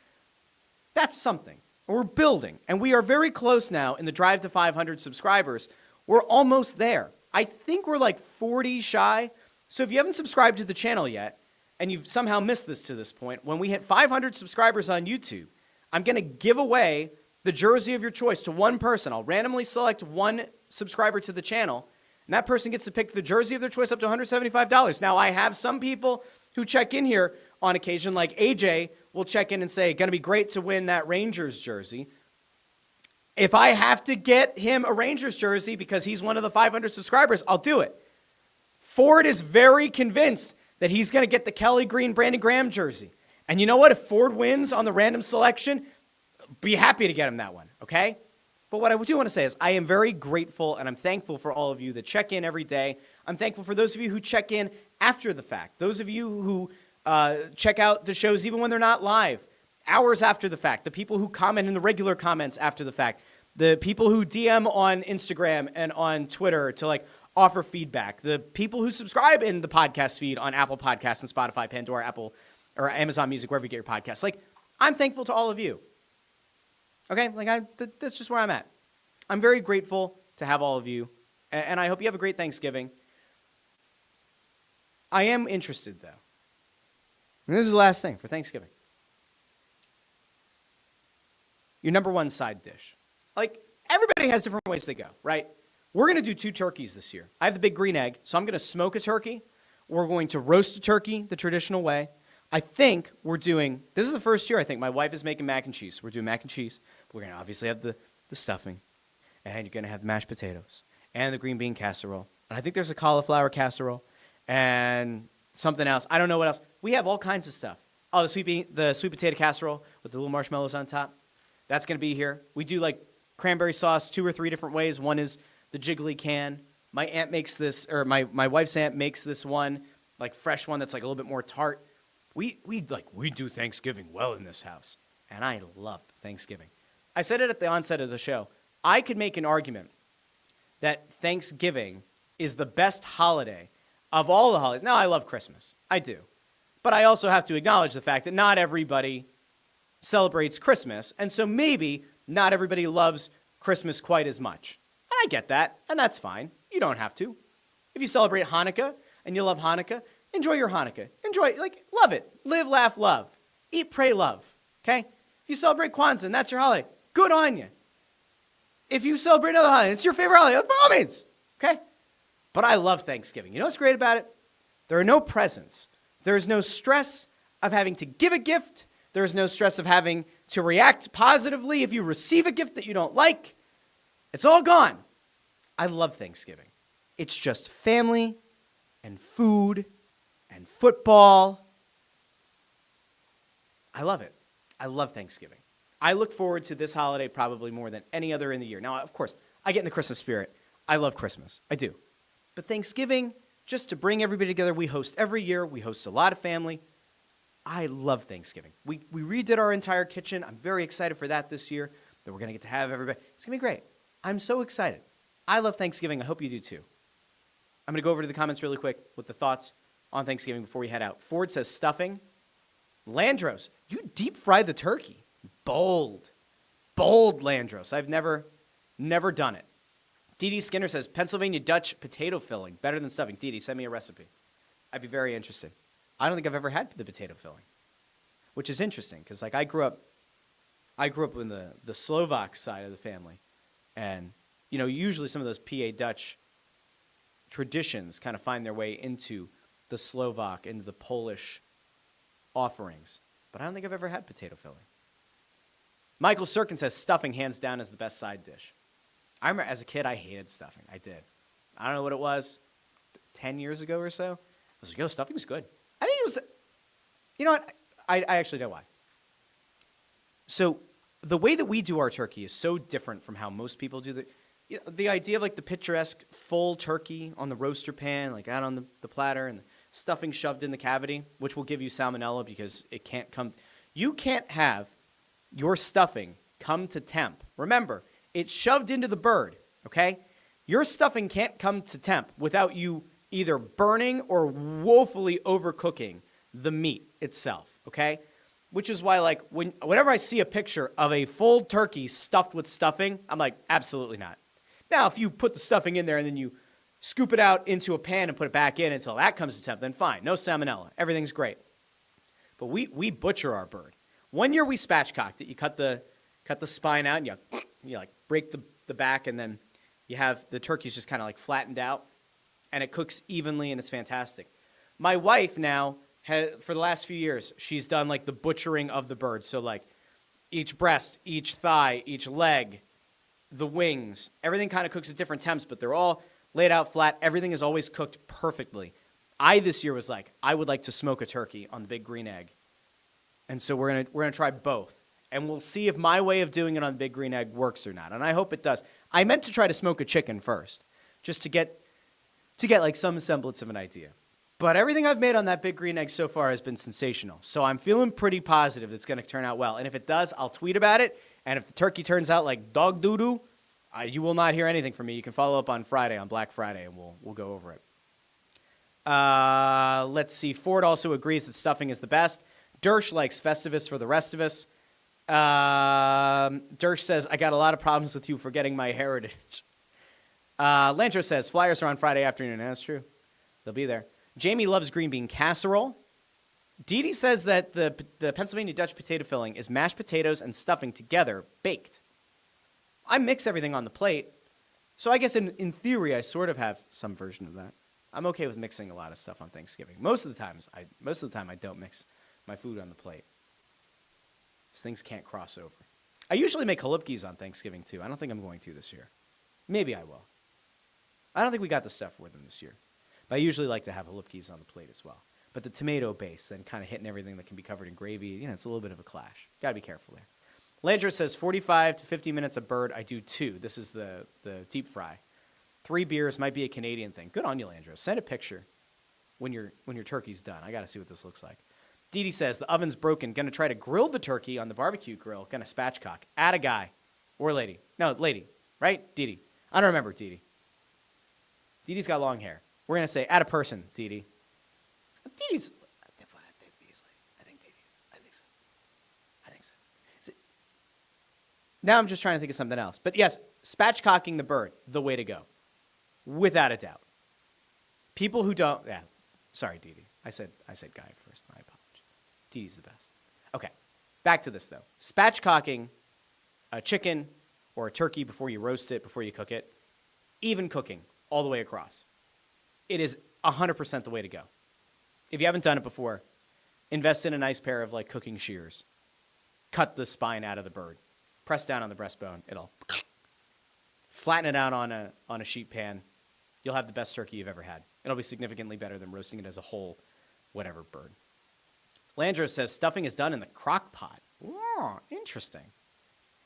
something. We're building. And we are very close now in the drive to 500 subscribers. We're almost there. I think we're like 40 shy. So if you haven't subscribed to the channel yet and you've somehow missed this to this point, when we hit 500 subscribers on YouTube, I'm going to give away the jersey of your choice to one person. I'll randomly select one subscriber to the channel, and that person gets to pick the jersey of their choice up to $175. Now, I have some people who check in here on occasion, like AJ will check in and say, going to be great to win that Rangers jersey. If I have to get him a Rangers jersey because he's one of the 500 subscribers, I'll do it. Ford is very convinced that he's going to get the Kelly Green Brandon Graham jersey. And you know what? If Ford wins on the random selection, be happy to get him that one, okay? But what I do want to say is I am very grateful and I'm thankful for all of you that check in every day. I'm thankful for those of you who check in after the fact, those of you who check out the shows even when they're not live, hours after the fact, the people who comment in the regular comments after the fact, the people who DM on Instagram and on Twitter to, like, offer feedback, the people who subscribe in the podcast feed on Apple Podcasts and Spotify, Pandora, Apple, or Amazon Music, wherever you get your podcasts. Like, I'm thankful to all of you. Okay? Like, that's just where I'm at. I'm very grateful to have all of you, and I hope you have a great Thanksgiving. I am interested, though. And this is the last thing for Thanksgiving. Your number one side dish. Like, everybody has different ways they go, right? We're going to do 2 turkeys this year. I have the big green egg, so I'm going to smoke a turkey. We're going to roast a turkey the traditional way. I think we're doing, this is the first year I think my wife is making mac and cheese. We're doing mac and cheese. We're going to obviously have the stuffing. And you're going to have the mashed potatoes. And the green bean casserole. And I think there's a cauliflower casserole. And something else. I don't know what else. We have all kinds of stuff. Oh, the sweet potato casserole with the little marshmallows on top. That's going to be here. We do, like, cranberry sauce 2 or 3 different ways. One is the jiggly can. My aunt makes this, or my wife's aunt makes this one, like, fresh one that's, like, a little bit more tart. We do Thanksgiving well in this house, and I love Thanksgiving. I said it at the onset of the show. I could make an argument that Thanksgiving is the best holiday of all the holidays. Now, I love Christmas. I do. But I also have to acknowledge the fact that not everybody celebrates Christmas, and so maybe not everybody loves Christmas quite as much. And I get that, and that's fine. You don't have to. If you celebrate Hanukkah and you love Hanukkah, enjoy your Hanukkah. Enjoy, like, love it. Live, laugh, love. Eat, pray, love. Okay? If you celebrate Kwanzaa and that's your holiday, good on you. If you celebrate another holiday, it's your favorite holiday, by all means. Okay? But I love Thanksgiving. You know what's great about it? There are no presents. There is no stress of having to give a gift. There is no stress of having to react positively if you receive a gift that you don't like. It's all gone. I love Thanksgiving. It's just family and food and football. I love it. I love Thanksgiving. I look forward to this holiday probably more than any other in the year. Now, of course, I get in the Christmas spirit. I love Christmas. I do. But Thanksgiving, just to bring everybody together, we host every year. We host a lot of family. I love Thanksgiving. We redid our entire kitchen. I'm very excited for that this year, that we're going to get to have everybody. It's going to be great. I'm so excited. I love Thanksgiving. I hope you do too. I'm going to go over to the comments really quick with the thoughts on Thanksgiving before we head out. Ford says stuffing. Landros, you deep fry the turkey. Bold. Bold, Landros. I've never done it. Dee Skinner says Pennsylvania Dutch potato filling. Better than stuffing. Dee, send me a recipe. I'd be very interested. I don't think I've ever had the potato filling, which is interesting because like I grew up in the Slovak side of the family, and usually some of those PA Dutch traditions kind of find their way into the Slovak, into the Polish offerings, but I don't think I've ever had potato filling. Michael Sirkin says stuffing hands down is the best side dish. I remember as a kid I hated stuffing. I did. I don't know what it was, 10 years ago or so. I was like, yo, stuffing's good. I think it was, you know what? I actually know why. So the way that we do our turkey is so different from how most people do the idea of like the picturesque full turkey on the roaster pan, like out on the platter, and the stuffing shoved in the cavity, which will give you salmonella because it can't come. You can't have your stuffing come to temp. Remember, it's shoved into the bird, okay? Your stuffing can't come to temp without you either burning or woefully overcooking the meat itself, okay? Which is why, like, whenever I see a picture of a full turkey stuffed with stuffing, I'm like, absolutely not. Now, if you put the stuffing in there and then you scoop it out into a pan and put it back in until that comes to temp, then fine, no salmonella, everything's great. But we butcher our bird. One year we spatchcocked it. You cut the spine out and you like break the back, and then you have the turkey's just kind of like flattened out, and it cooks evenly, and it's fantastic. My wife now, for the last few years, she's done like the butchering of the bird. So like each breast, each thigh, each leg, the wings, everything kind of cooks at different temps, but they're all laid out flat. Everything is always cooked perfectly. I this year was like, I would like to smoke a turkey on the big green egg. And so we're gonna try both. And we'll see if my way of doing it on the big green egg works or not. And I hope it does. I meant to try to smoke a chicken first, just to get like some semblance of an idea. But everything I've made on that big green egg so far has been sensational. So I'm feeling pretty positive it's going to turn out well. And if it does, I'll tweet about it. And if the turkey turns out like dog doo-doo, you will not hear anything from me. You can follow up on Friday, on Black Friday, and we'll go over it. Let's see. Ford also agrees that stuffing is the best. Dersh likes Festivus for the rest of us. Dersh says, I got a lot of problems with you forgetting my heritage. Lantro says, flyers are on Friday afternoon. That's true. They'll be there. Jamie loves green bean casserole. Dee Dee says that the Pennsylvania Dutch potato filling is mashed potatoes and stuffing together, baked. I mix everything on the plate, so I guess in theory I sort of have some version of that. I'm okay with mixing a lot of stuff on Thanksgiving. Most of the time I don't mix my food on the plate. These things can't cross over. I usually make halupkis on Thanksgiving too. I don't think I'm going to this year. Maybe I will. I don't think we got the stuff for them this year. But I usually like to have halupkis on the plate as well. But the tomato base, then kind of hitting everything that can be covered in gravy, it's a little bit of a clash. Got to be careful there. Landra says 45 to 50 minutes a bird. I do 2. This is the deep fry. 3 beers might be a Canadian thing. Good on you, Landra. Send a picture when your turkey's done. I got to see what this looks like. Dee Dee says the oven's broken. Going to try to grill the turkey on the barbecue grill. Going to spatchcock. Add a guy or lady. No, lady. Right? Dee Dee. I don't remember Dee Dee. Dee Dee's got long hair. We're going to say add a person, Dee Dee. Dee Dee's... I think Dee Dee. I think so. Now I'm just trying to think of something else. But yes, spatchcocking the bird, the way to go. Without a doubt. People who don't... Yeah. Sorry, Dee Dee. I said guy first. My apologies. Dee Dee's the best. Okay. Back to this, though. Spatchcocking a chicken or a turkey before you roast it, before you cook it. Even cooking all the way across. It is 100% the way to go. If you haven't done it before, invest in a nice pair of like cooking shears. Cut the spine out of the bird. Press down on the breastbone. It'll flatten it out on a sheet pan. You'll have the best turkey you've ever had. It'll be significantly better than roasting it as a whole, whatever bird. Landro says stuffing is done in the crock pot. Oh, interesting.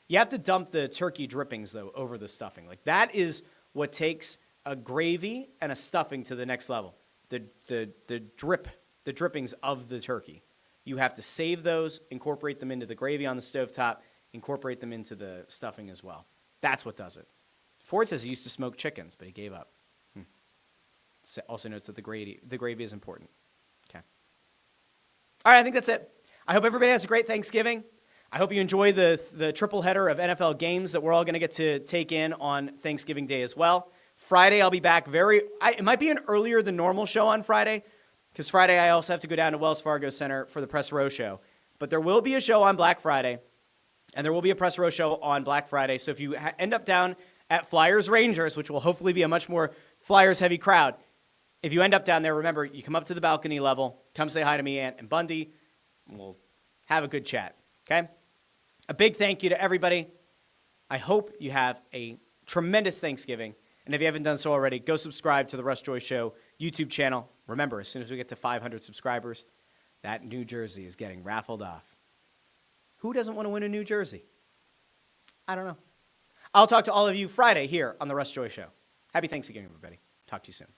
You have to dump the turkey drippings, though, over the stuffing. Like that is what takes a gravy and a stuffing to the next level. The drippings of the turkey. You have to save those, incorporate them into the gravy on the stovetop, incorporate them into the stuffing as well. That's what does it. Ford says he used to smoke chickens, but he gave up. Also notes that the gravy is important. All right, I think that's it. I hope everybody has a great Thanksgiving. I hope you enjoy the triple header of NFL games that we're all going to get to take in on Thanksgiving Day as well. Friday, I'll be back it might be an earlier than normal show on Friday, because Friday I also have to go down to Wells Fargo Center for the Press Row show. But there will be a show on Black Friday, and there will be a Press Row show on Black Friday. So if you end up down at Flyers Rangers, which will hopefully be a much more Flyers-heavy crowd, if you end up down there, remember, you come up to the balcony level, come say hi to me, Ant and Bundy, and we'll have a good chat, okay? A big thank you to everybody. I hope you have a tremendous Thanksgiving. And if you haven't done so already, go subscribe to the Russ Joy Show YouTube channel. Remember, as soon as we get to 500 subscribers, that New Jersey is getting raffled off. Who doesn't want to win a New Jersey? I don't know. I'll talk to all of you Friday here on the Russ Joy Show. Happy Thanksgiving, everybody. Talk to you soon.